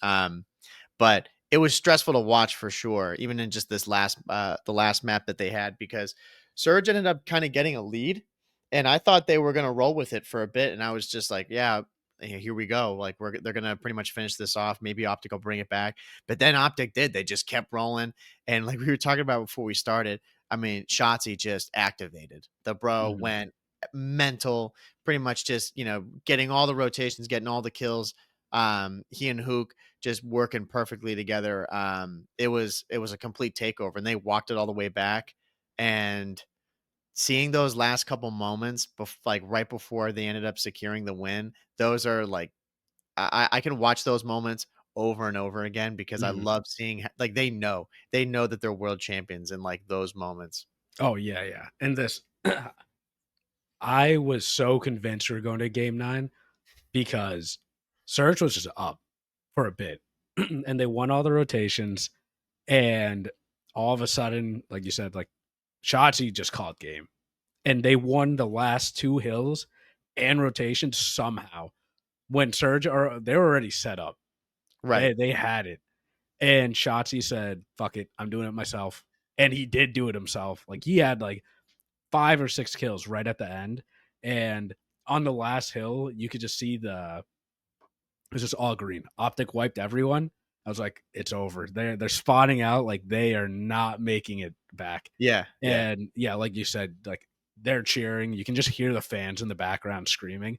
But it was stressful to watch for sure, even in just this the last map that they had, because Surge ended up kind of getting a lead, and I thought they were gonna roll with it for a bit, and I was just like, yeah, here we go. Like they're gonna pretty much finish this off. Maybe OpTic will bring it back, but then OpTic did. They just kept rolling, and like we were talking about before we started, I mean, Shotzi just activated. The bro Mhm. went mental, pretty much just, getting all the rotations, getting all the kills. He and Hook just working perfectly together. It was a complete takeover, and they walked it all the way back. And seeing those last couple moments, like right before they ended up securing the win, those are like I can watch those moments over and over again because I Mhm. love seeing like they know that they're world champions in like those moments. Oh, yeah, yeah, and this I was so convinced we were going to game 9 because Surge was just up for a bit, and they won all the rotations, and all of a sudden, like you said, like, Shotzi just called game, and they won the last 2 hills and rotations somehow when Surge they were already set up. Right. They had it, and Shotzi said, "Fuck it, I'm doing it myself," and he did do it himself. Like, he had, like, 5 or 6 kills right at the end, and on the last hill, you could just see it was just all green. OpTic wiped everyone. I was like, "It's over." They're spawning out, like, they are not making it back. Yeah. Yeah. And, yeah, like you said, like, they're cheering. You can just hear the fans in the background screaming,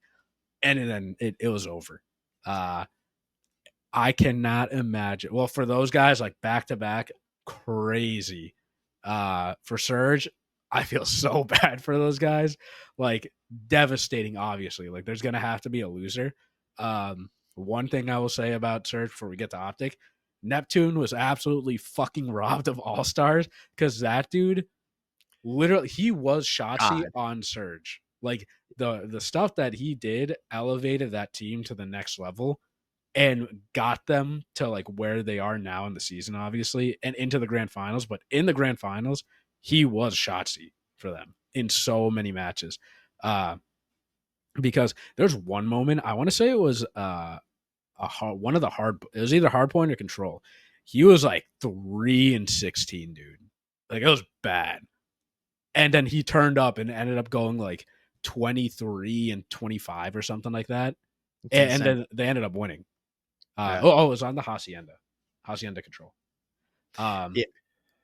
and then it was over. Uh I cannot imagine. Well, for those guys, like, back to back, crazy. For Surge, I feel so bad for those guys. Like, devastating, obviously. Like, there's gonna have to be a loser. One thing I will say about Surge before we get to Optic, Neptune was absolutely fucking robbed of all stars because that dude literally he was Shotzi God. on Surge. Like, the stuff that he did elevated that team to the next level and got them to like where they are now in the season, obviously, and into the grand finals. But in the grand finals, he was Shotzi for them in so many matches. Uh, because there's one moment, I want to say it was one of the hard, it was either hard point or control. He was like 3-16, dude. Like, it was bad. And then he turned up and ended up going like 23-25 or something like that. It's And insane. then they ended up winning. Yeah. It was on the Hacienda control. Um, Yeah.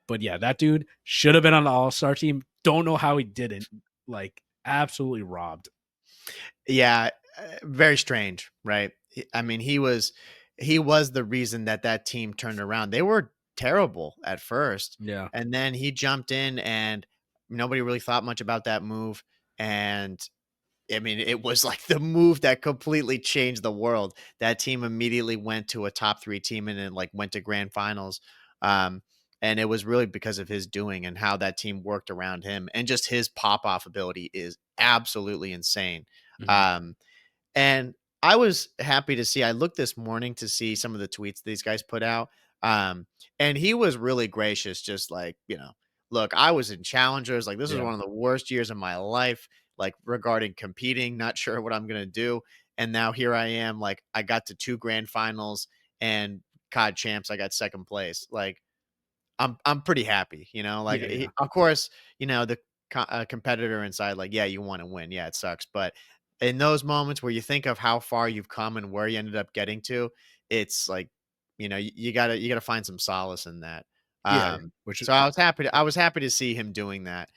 but yeah, that dude should have been on the All Star team. Don't know how he didn't. Like, absolutely robbed. Yeah, very strange, right? I mean, he was the reason that that team turned around. They were terrible at first, Yeah, and then he jumped in, and nobody really thought much about that move. And I mean, it was like the move that completely changed the world. That team immediately went to a top 3 team and then, like, went to grand finals. Um, and it was really because of his doing and how that team worked around him, and just his pop off ability is absolutely insane. hmm Um, and I was happy to see I looked this morning to see some of the tweets these guys put out, um, and he was really gracious, just like, "Look, I was in challengers, like, this is yeah, one of the worst years of my life, like, regarding competing, not sure what I'm gonna do, and now here I am, like, I got to 2 grand finals and COD Champs, I got 2nd place." Like, I'm pretty happy, like, yeah, yeah, of course, the competitor inside, like, yeah, you wanna win, yeah, it sucks, but in those moments where you think of how far you've come and where you ended up getting to, it's like, you gotta find some solace in that. yeah, yeah. Which So I was happy to see him doing that,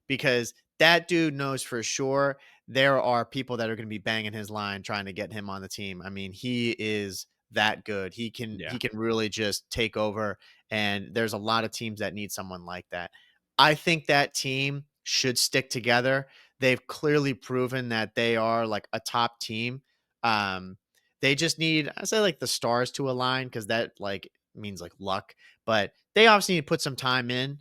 because that dude knows for sure there are people that are gonna be banging his line trying to get him on the team. I mean, he is that good. He can yeah, he can really just take over, and there's a lot of teams that need someone like that. I think that team should stick together. They've clearly proven that they are like a top team. Um, they just need, I say, like the stars to align because that like means like luck, but they obviously need to put some time in,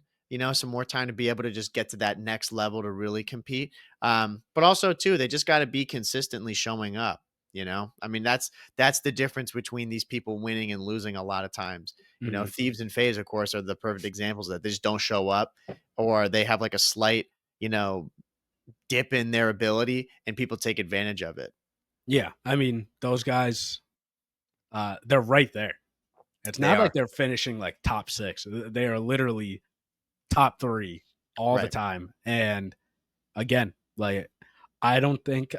some more time to be able to just get to that next level to really compete. But also too, they just got to be consistently showing up. I mean, that's the difference between these people winning and losing a lot of times. hmm Thieves and FaZe, of course, are the perfect examples of that. They just don't show up, or they have like a slight, you know, dip in their ability, and people take advantage of it. yeah. I mean, those guys, they're right there. It's They not like are. they're finishing like top 6. They are literally top 3 all the Right. time. And again, like, I don't think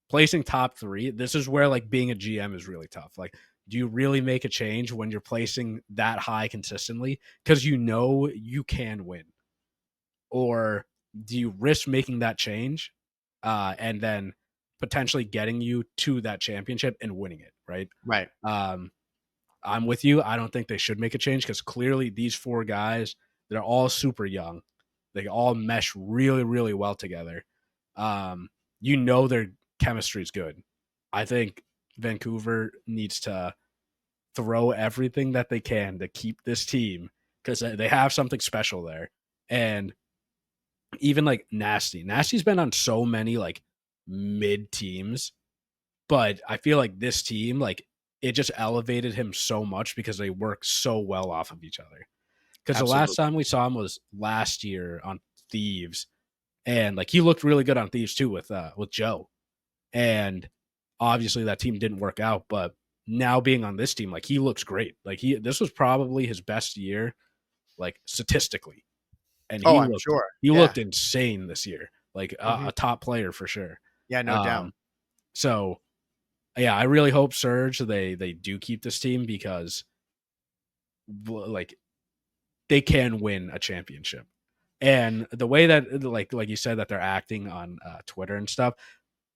placing top 3, this is where like being a GM is really tough. Like, do you really make a change when you're placing that high consistently? Because you know you can win. Or do you risk making that change and then potentially getting you to that championship and winning it, right? Right. Um, I'm with you. I don't think they should make a change because clearly these four guys, they're all super young. They all mesh really, really well together. Um, you know their chemistry is good. I think Vancouver needs to throw everything that they can to keep this team because they have something special there. And even like Nasty's been on so many like mid teams, but I feel like this team, like it just elevated him so much because they work so well off of each other. Because the last Absolutely. time we saw him was last year on Thieves, and like he looked really good on Thieves too with Joe. And obviously that team didn't work out, but now being on this team, like he looks great. Like this was probably his best year, like statistically, and Oh, I'm sure. he Yeah. looked insane this year, like Mhm. a top player for sure. Yeah, no doubt. Um, so yeah, I really hope Surge they do keep this team because like they can win a championship. And the way that like you said that they're acting on Twitter and stuff,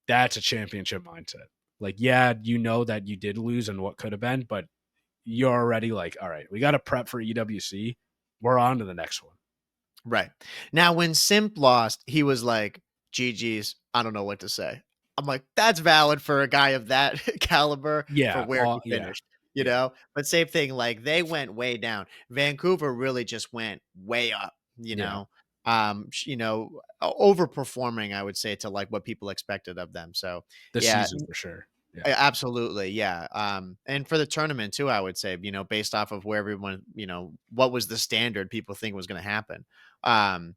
that's a championship mindset. Like, yeah, you know that you did lose and what could have been, but you're already like, all right, we got to prep for EWC. We're on to the next one. Right. Now, when Simp lost, he was like, GG's, I don't know what to say. I'm like, that's valid for a guy of that caliber for Yeah, where all he yeah, finished, you yeah, know? But same thing, like they went way down. Vancouver really just went way up, you yeah. know? Overperforming, I would say, to like what people expected of them. So This yeah, season for sure. Yeah, Absolutely, yeah. And for the tournament too, I would say, based off of where everyone, what was the standard people think was going to happen. Um,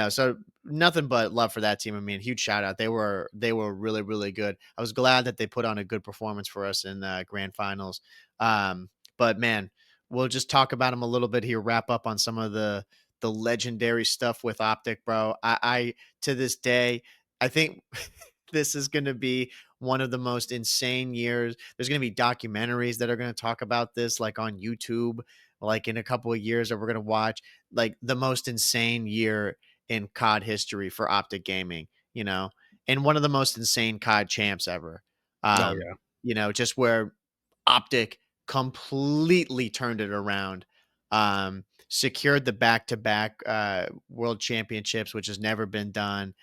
so nothing but love for that team. I mean, huge shout out. They were really, really good. I was glad that they put on a good performance for us in the grand finals. But man, we'll just talk about them a little bit here, wrap up on some of the legendary stuff with OpTic, bro. I to this day, I think this is going to be one of the most insane years. There's going to be documentaries that are going to talk about this, like on YouTube, like in a couple of years, that we're going to watch like the most insane year in COD history for OpTic Gaming, and one of the most insane COD champs ever. oh Um, yeah, just where OpTic completely turned it around. Secured the back-to-back world championships, which has never been done.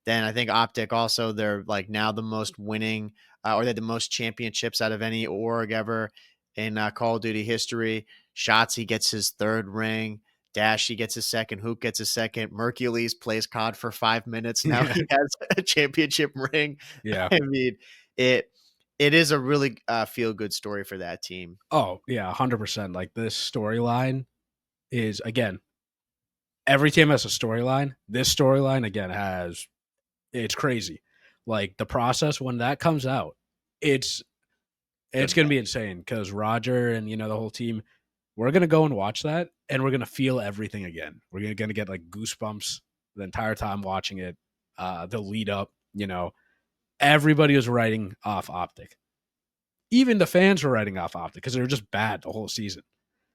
Then I think OpTic also, they're like now the most winning, or they had the most championships out of any org ever in Call of Duty history. Shotzzy gets his third ring. Dashy gets his second. Hoop gets his second. Mercules plays COD for 5 minutes. Now yeah, he has a championship ring. yeah. I mean, it it is a really feel good story for that team. Oh yeah, 100%. Like this storyline is again, every team has a storyline. This storyline again has it's crazy. Like the process when that comes out, it's Gonna it's be gonna be epic. insane because Roger and the whole team, we're gonna go and watch that, and we're gonna feel everything again. We're gonna get like goosebumps the entire time watching it. The lead up, everybody was writing off OpTic. Even the fans were writing off OpTic because they were just bad the whole season.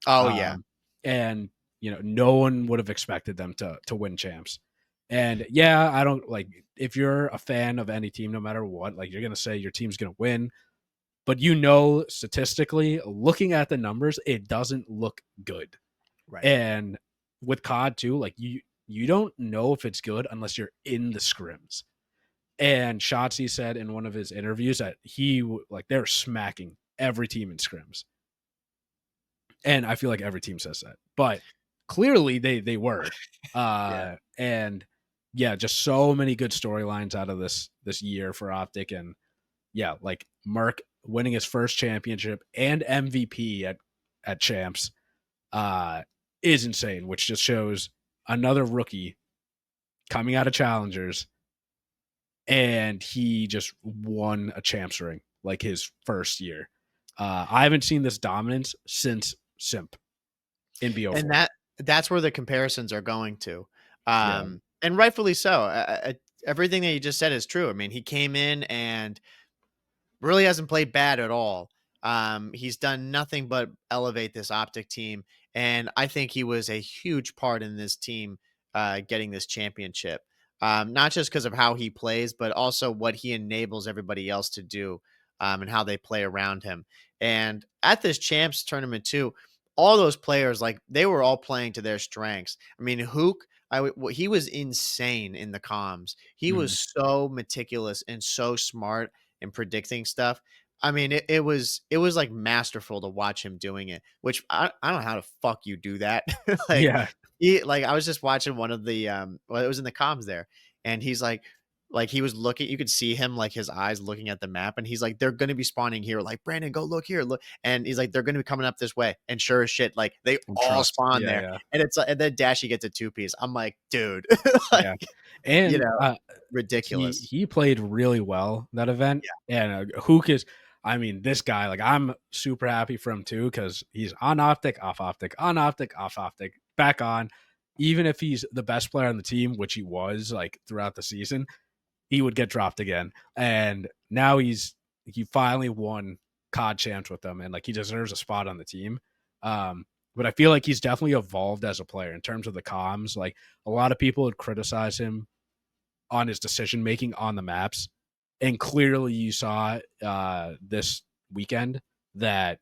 Oh yeah, Um, and no one would have expected them to win champs. And yeah, I don't like if you're a fan of any team, no matter what, like you're gonna say your team's gonna win, but statistically, looking at the numbers, it doesn't look good. right. And with COD too, like you don't know if it's good unless you're in the scrims. And Shotzi said in one of his interviews that like they're smacking every team in scrims. And I feel like every team says that. But clearly they were. Yeah. And yeah, just so many good storylines out of this year for OpTic. And yeah, like Merc winning his first championship and MVP at champs uh is insane, which just shows another rookie coming out of challengers and he just won a champs ring like his first year. I haven't seen this dominance since Simp in And BO4. that's where the comparisons are going to. Yeah. And rightfully so. Everything that you just said is true. I mean, he came in and really hasn't played bad at all. He's done nothing but elevate this OpTic team, and I think he was a huge part in this team getting this championship. Not just because of how he plays, but also what he enables everybody else to do, and how they play around him. And at this champs tournament too, all those players, like, they were all playing to their strengths. I mean, Hook, he was insane in the comms. He was Mhm. so meticulous and so smart in predicting stuff. I mean, it was like masterful to watch him doing it, which I don't know how the fuck you do that. Like, Yeah, I was just watching one of the well, it was in the comms there, and he's like he was looking, you could see him, like, his eyes looking at the map, and he's like, they're gonna be spawning here, like, Brandon, go look here, look. And he's like, they're gonna be coming up this way. And sure as shit, like, they and all trust. spawn Yeah, there. yeah, And it's and then Dashy gets a two-piece. I'm like, dude, like, yeah. And he ridiculous. he played really well that event, Yeah, and Hook is. I mean, this guy, like, I'm super happy for him too because he's on OpTic, off OpTic, on OpTic, off OpTic, back on. Even if he's the best player on the team, which he was like throughout the season, he would get dropped again. And now he finally won COD Champs with them, and like he deserves a spot on the team. But I feel like he's definitely evolved as a player in terms of the comms. Like, a lot of people would criticize him on his decision making on the maps, and clearly you saw this weekend that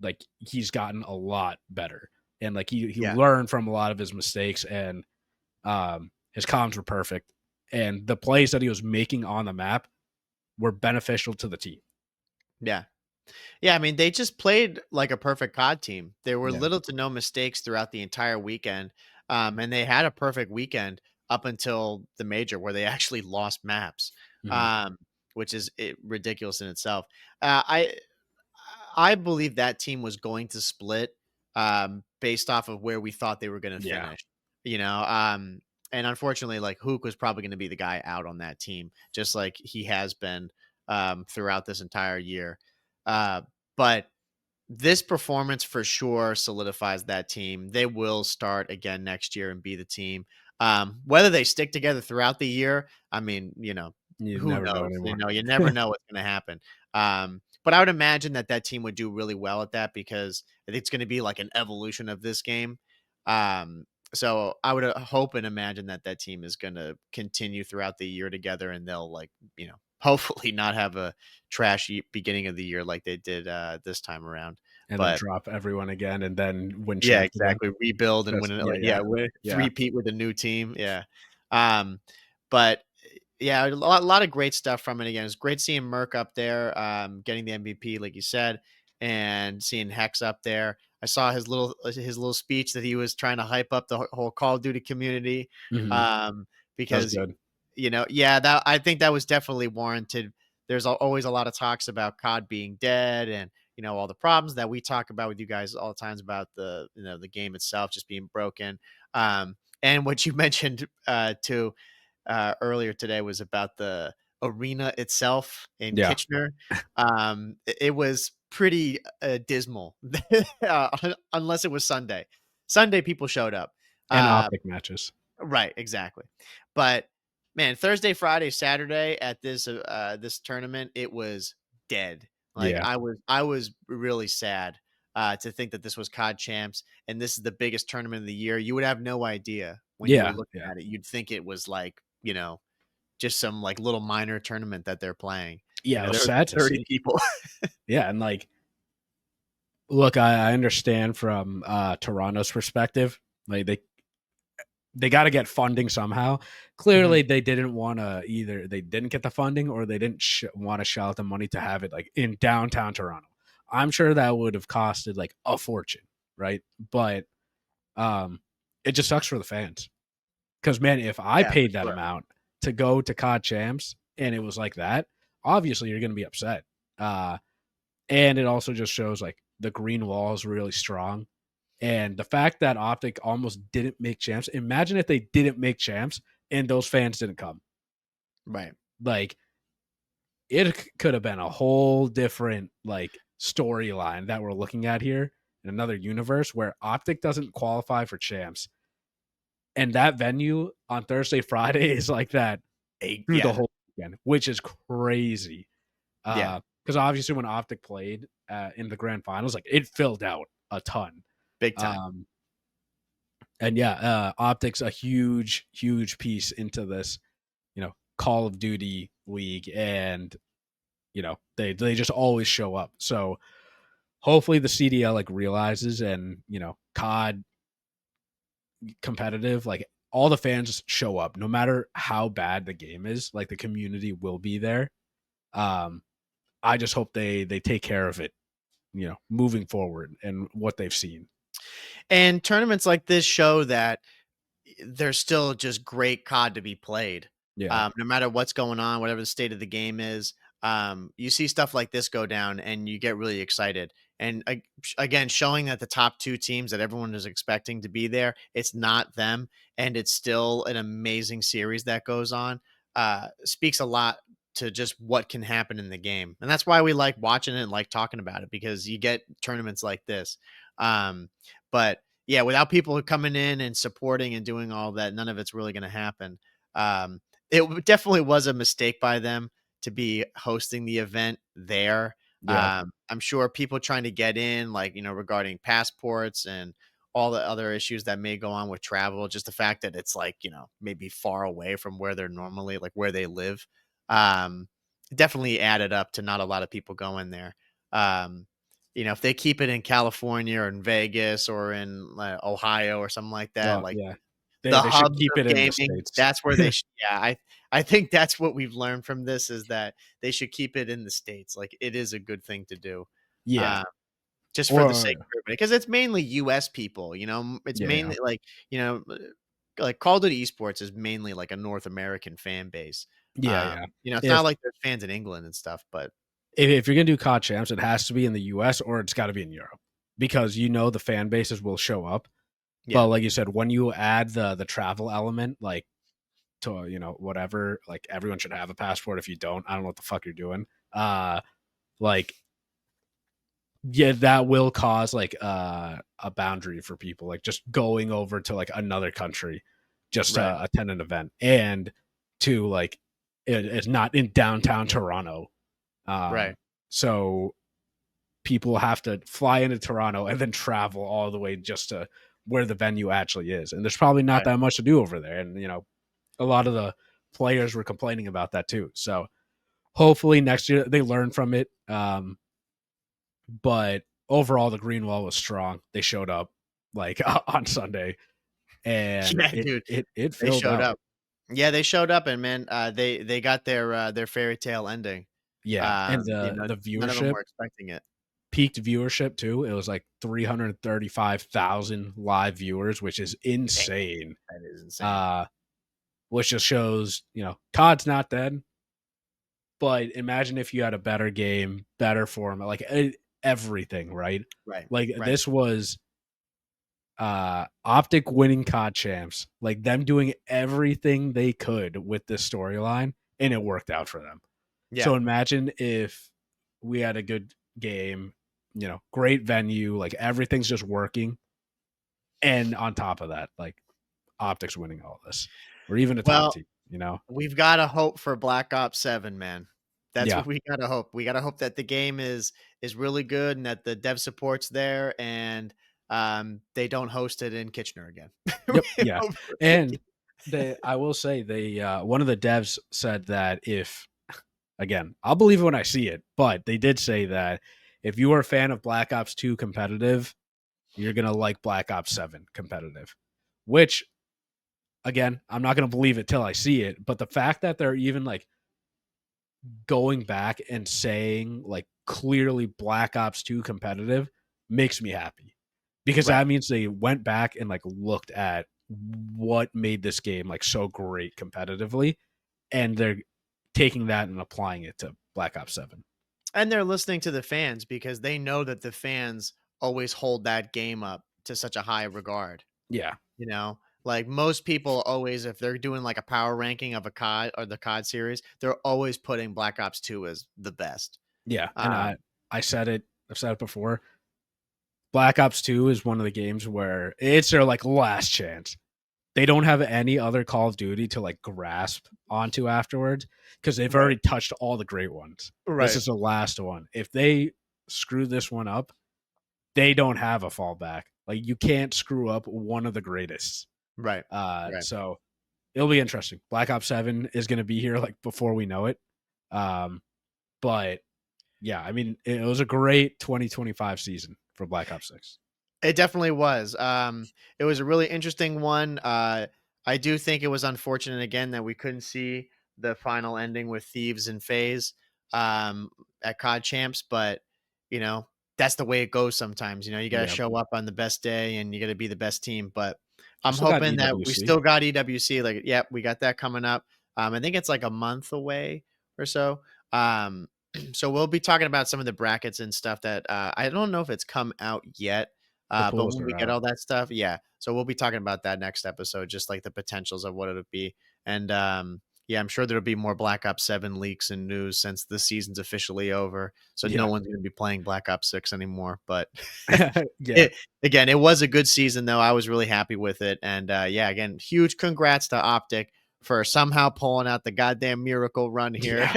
like he's gotten a lot better, and like he yeah, learned from a lot of his mistakes, and his comms were perfect, and the plays that he was making on the map were beneficial to the team. yeah. Yeah, I mean, they just played like a perfect COD team. There were Yeah. little to no mistakes throughout the entire weekend, and they had a perfect weekend up until the major where they actually lost maps, Mhm. um, which is ridiculous in itself. I believe that team was going to split, based off of where we thought they were going to Yeah. finish. You know, and unfortunately, like, Hook was probably going to be the guy out on that team, just like he has been throughout this entire year. Uh, but this performance for sure solidifies that team. They will start again next year and be the team. Whether they stick together throughout the year, I mean, You who never know knows? anymore. You never know what's going to happen. But I would imagine that that team would do really well at that because I think it's going to be like an evolution of this game. Um, so I would hope and imagine that that team is going to continue throughout the year together, and they'll, like, hopefully not have a trash beginning of the year like they did this time around. And then But drop everyone again, and then win yeah, champs again. exactly. Rebuild and win Just it, yeah, like, yeah, yeah, yeah. three-peat with a new team. Yeah. Um, but yeah, a lot of great stuff from it. Again, it's great seeing Merc up there, getting the MVP, like you said, and seeing Hex up there. I saw his little speech that he was trying to hype up the whole Call of Duty community, Mhm. um, That was because good. yeah, that I think that was definitely warranted. There's always a lot of talks about COD being dead, and all the problems that we talk about with you guys all the times about the game itself just being broken. And what you mentioned too earlier today was about the arena itself in Yeah, Kitchener. It was pretty dismal, unless it was Sunday. Sunday people showed up. and Uh, OpTic matches. right, exactly. But man, Thursday, Friday, Saturday at this tournament, it was dead. Like, Yeah, I was really sad to think that this was COD Champs and this is the biggest tournament of the year. You would have no idea when you were yeah, looking yeah, at it. You'd think it was like, just some, like, little minor tournament that they're playing. yeah. It was There was sad to 30 see. people. Yeah, and like, look, I understand from Toronto's perspective. Like, they got to get funding somehow. Mhm. Clearly, they didn't want to, either they didn't get the funding or they didn't want to shell out the money to have it like in downtown Toronto. I'm sure that would have costed like a fortune, right? But um, it just sucks for the fans because, man, if I Yeah, for paid that sure. amount to go to COD Champs and it was like that, obviously you're going to be upset. Uh, and it also just shows like the green wall is really strong. And the fact that OpTic almost didn't make champs, imagine if they didn't make champs and those fans didn't come. Right. Like, it could have been a whole different like storyline that we're looking at here in another universe where OpTic doesn't qualify for champs. And that venue on Thursday, Friday is like that through the Yeah. whole weekend, which is crazy. Yeah. because obviously when OpTic played in the grand finals, like it filled out a ton. Big time. Um, and yeah, OpTic's a huge piece into this, Call of Duty league, and they just always show up. So hopefully the CDL like realizes, and COD competitive, like all the fans show up no matter how bad the game is, like the community will be there. um I just hope they take care of it, moving forward and what they've seen. And tournaments like this show that there's still just great COD to be played. Yeah. No matter what's going on, whatever the state of the game is, you see stuff like this go down and you get really excited. And again, showing that the top two teams that everyone is expecting to be there, it's not them. And it's still an amazing series that goes on, speaks a lot to just what can happen in the game. And that's why we like watching it and like talking about it, because you get tournaments like this. But yeah, without people coming in and supporting and doing all that, none of it's really going to happen. Definitely was a mistake by them to be hosting the event there. Yeah. I'm sure people trying to get in, like, regarding passports and all the other issues that may go on with travel, just the fact that it's like, maybe far away from where they're normally, like where they live, um, definitely added up to not a lot of people going there. Um, if they keep it in California or in Vegas or in Ohio or something like that, like Yeah, the they should hubs keep of it in the gaming, States. that's where they should. Yeah, I think that's what we've learned from this, is that they should keep it in the States. Like, it is a good thing to do. Yeah. Uh, just for the Or sake of everybody, because it's mainly US people, it's yeah. mainly like, like Call of Duty Esports is mainly like a North American fan base. Yeah. Yeah. It's not if like there's fans in England and stuff, but if you're gonna do COD champs, it has to be in the US or it's got to be in Europe, because the fan bases will show up. yeah, But like you said, when you add the travel element, like to whatever, like everyone should have a passport. If you don't, I don't know what the fuck you're doing. Like, yeah, that will cause like a boundary for people, like just going over to like another country just right, to attend an event, and to like it's not in downtown Toronto. right, So people have to fly into Toronto and then travel all the way just to where the venue actually is, and there's probably not right. that much to do over there. And a lot of the players were complaining about that too. So hopefully next year they learn from it. But overall, the green wall was strong. They showed up like on Sunday, and Yeah, it dude, it it they filled showed out. up. Yeah, they showed up, and man, they got their fairy tale ending. Yeah, and the None of them viewership, were expecting it. peaked viewership too. It was like 335,000 live viewers, which is Damn, insane. that is insane. Uh, which just shows COD's not dead. But imagine if you had a better game, better format, like everything, right? Right, Like right. this was OpTic winning COD champs, like them doing everything they could with this storyline, and it worked out for them. Yeah. So imagine if we had a good game, great venue, like everything's just working, and on top of that, like OpTic's winning all this, or even a top Well, team. we've gotta hope for Black Ops 7, man. That's Yeah. what we gotta hope. We gotta hope that the game is really good and that the dev support's there, and, they don't host it in Kitchener again. Yep. We Yeah. hope for And I will say, one of the devs said that if, again, I'll believe it when I see it, but they did say that if you are a fan of Black Ops 2 competitive, you're going to like Black Ops 7 competitive, which, again, I'm not going to believe it till I see it. But the fact that they're even like going back and saying like clearly Black Ops 2 competitive makes me happy, because Right. that means they went back and like looked at what made this game like so great competitively, and they're taking that and applying it to Black Ops 7. And they're listening to the fans because they know that the fans always hold that game up to such a high regard. Yeah. Like most people always, if they're doing like a power ranking of a COD or the COD series, they're always putting Black Ops 2 as the best. Yeah. And Um, I've said it before. Black Ops 2 is one of the games where it's their like last chance they don't have any other Call of Duty to like grasp onto afterwards because they've Right. already touched all the great ones. This Right. is the last one. If they screw this one up, they don't have a fallback. Like you can't screw up one of the greatest. Right. Right. So it'll be interesting. Black Ops 7 is going to be here like before we know it. But yeah, I mean, it was a great 2025 season for Black Ops 6. It definitely was. It was a really interesting one. I do think it was unfortunate again that we couldn't see the final ending with Thieves and FaZe at COD Champs, but you know that's the way it goes sometimes. You know, you got to Yeah. show up on the best day and you got to be the best team. But We I'm still got hoping that we EWC. still got EWC. Like, yeah, we got that coming up. I think it's like a month away or so. So we'll be talking about some of the brackets and stuff that I don't know if it's come out yet. The But pools when are we get out. all that stuff, yeah. So we'll be talking about that next episode, just like the potentials of what it'll be. And yeah, I'm sure there'll be more Black Ops 7 leaks and news since the season's officially over. So no Yeah. one's going to be playing Black Ops 6 anymore. But Yeah. again, it was a good season, though. I was really happy with it. And yeah, again, huge congrats to OpTic for somehow pulling out the goddamn miracle run here Yeah.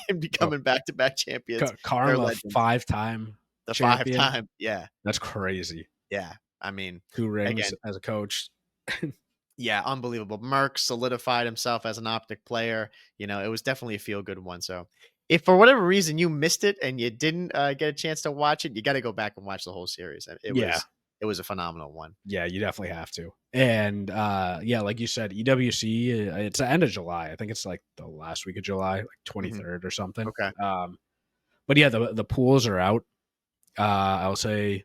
and becoming back-to-back champions. They're Karma, legends. 5-time The champion. 5-time. Yeah. That's crazy. Yeah. I mean, 2 rings again, as a coach. yeah, unbelievable. Merck solidified himself as an OpTic player. You know, it was definitely a feel good one. So, if for whatever reason you missed it and you didn't get a chance to watch it, you got to go back and watch the whole series. Yeah. It was a phenomenal one. Yeah, you definitely have to. And yeah, like you said, EWC, it's the end of July. I think it's like the last week of July, like 23rd or something. Okay. But yeah, the pools are out. I'll say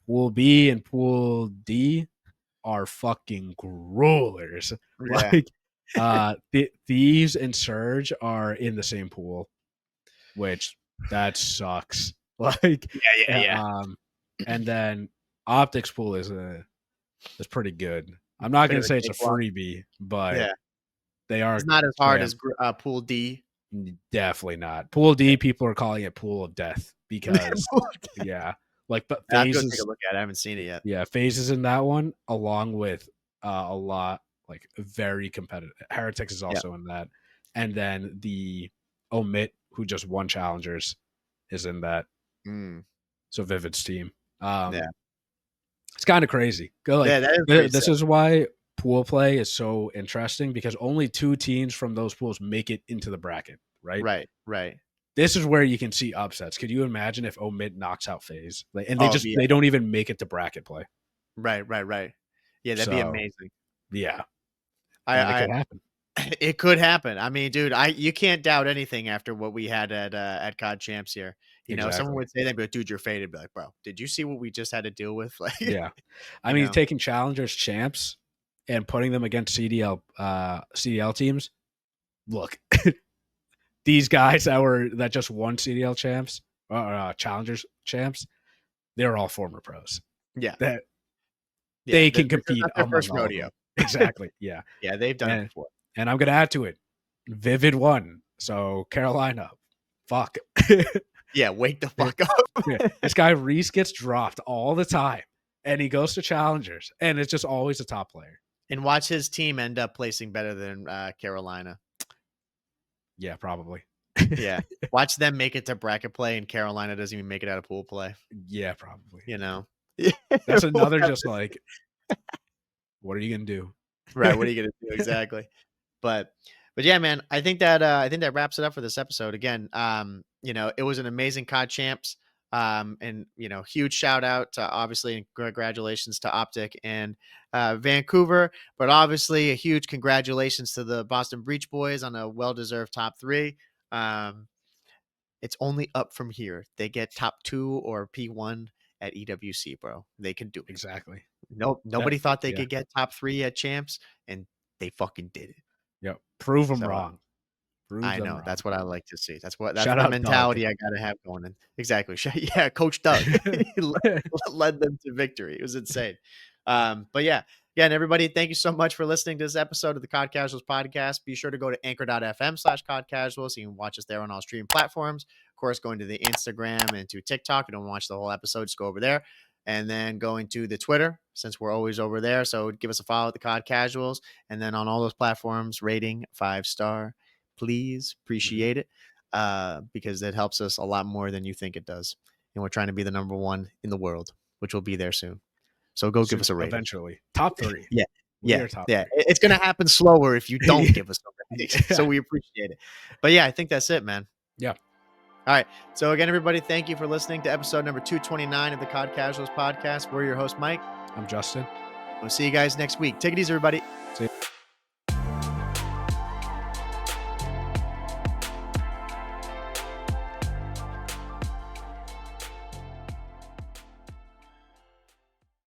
Pool B and Pool D are fucking growlers. Yeah. Like Thieves and Surge are in the same pool, which that sucks. Like Yeah. And then Optics pool is pretty good. I'm not Bit gonna of a say it's a cakewalk. freebie, but Yeah. they are It's not as hard as Pool D. definitely not. Pool D, people are calling it Pool of Death because yeah, like but I have to go take a phases. look at it. I haven't seen it yet. Yeah, phases in that one, along with a lot like very competitive. Heretics is Yeah. also in that, and then the Omit, who just won challengers, is in that. Mm. So Vivid's team. Yeah. It's kind of crazy. Go like Yeah, that is pretty this sick. is why pool play is so interesting because only 2 teams from those pools make it into the bracket, right? Right. This is where you can see upsets. Could you imagine if Omid knocks out FaZe? Like, and Oh, they don't even make it to bracket play. Right. Yeah, that'd be amazing. Yeah. And it could happen. It could happen. I mean, dude, you can't doubt anything after what we had at COD Champs here. You know, someone would say that, but dude, you're faded. Be like, bro, did you see what we just had to deal with? Like, yeah. I mean, taking challengers champs and putting them against CDL teams. Look, these guys that just won CDL champs, challengers champs, they're all former pros. Yeah. They can compete. Their first rodeo. Exactly. Yeah. Yeah, they've done it before. And I'm going to add to it. Vivid won. So Carolina, fuck. Yeah, wake the fuck up. Yeah. This guy Reese gets dropped all the time. And he goes to challengers. And it's just always a top player. And watch his team end up placing better than Carolina. Yeah, probably. Yeah. Watch them make it to bracket play and Carolina doesn't even make it out of pool play. Yeah, probably. You know? That's another just like, what are you going to do? Right. What are you going to do? Exactly. But yeah, man, I think that wraps it up for this episode. Again, you know, it was an amazing COD Champs. And you know, huge shout out to obviously and congratulations to OpTic and Vancouver, but obviously a huge congratulations to the Boston Breach Boys on a well-deserved top 3. It's only up from here. They get top 2 or P1 at EWC, bro. They can do it. Exactly. Nobody thought they could get top 3 at Champs, and they fucking did it. Yep. Prove them wrong. I know. That's what I like to see. That's the Doug. mentality I got to have going in. Exactly. Yeah, Coach Doug led them to victory. It was insane. But yeah, again, everybody, thank you so much for listening to this episode of the COD Casuals podcast. Be sure to go to anchor.fm/COD Casuals. You can watch us there on all streaming platforms. Of course, going to the Instagram and to TikTok. If you don't watch the whole episode, just go over there. and then going to the Twitter, since we're always over there. So give us a follow at the COD Casuals, and then on all those platforms, rating 5-star, please. Appreciate it, because it helps us a lot more than you think it does. And we're trying to be the number one in the world, which will be there soon. So go give us a rating. Eventually. Top 3. Yeah. We are top 3. It's going to happen slower if you don't give us a rating. So we appreciate it. But yeah, I think that's it, man. Yeah. All right. So again, everybody, thank you for listening to episode number 229 of the COD Casuals podcast. We're your host, Mike. I'm Justin. We'll see you guys next week. Take it easy, everybody. See you.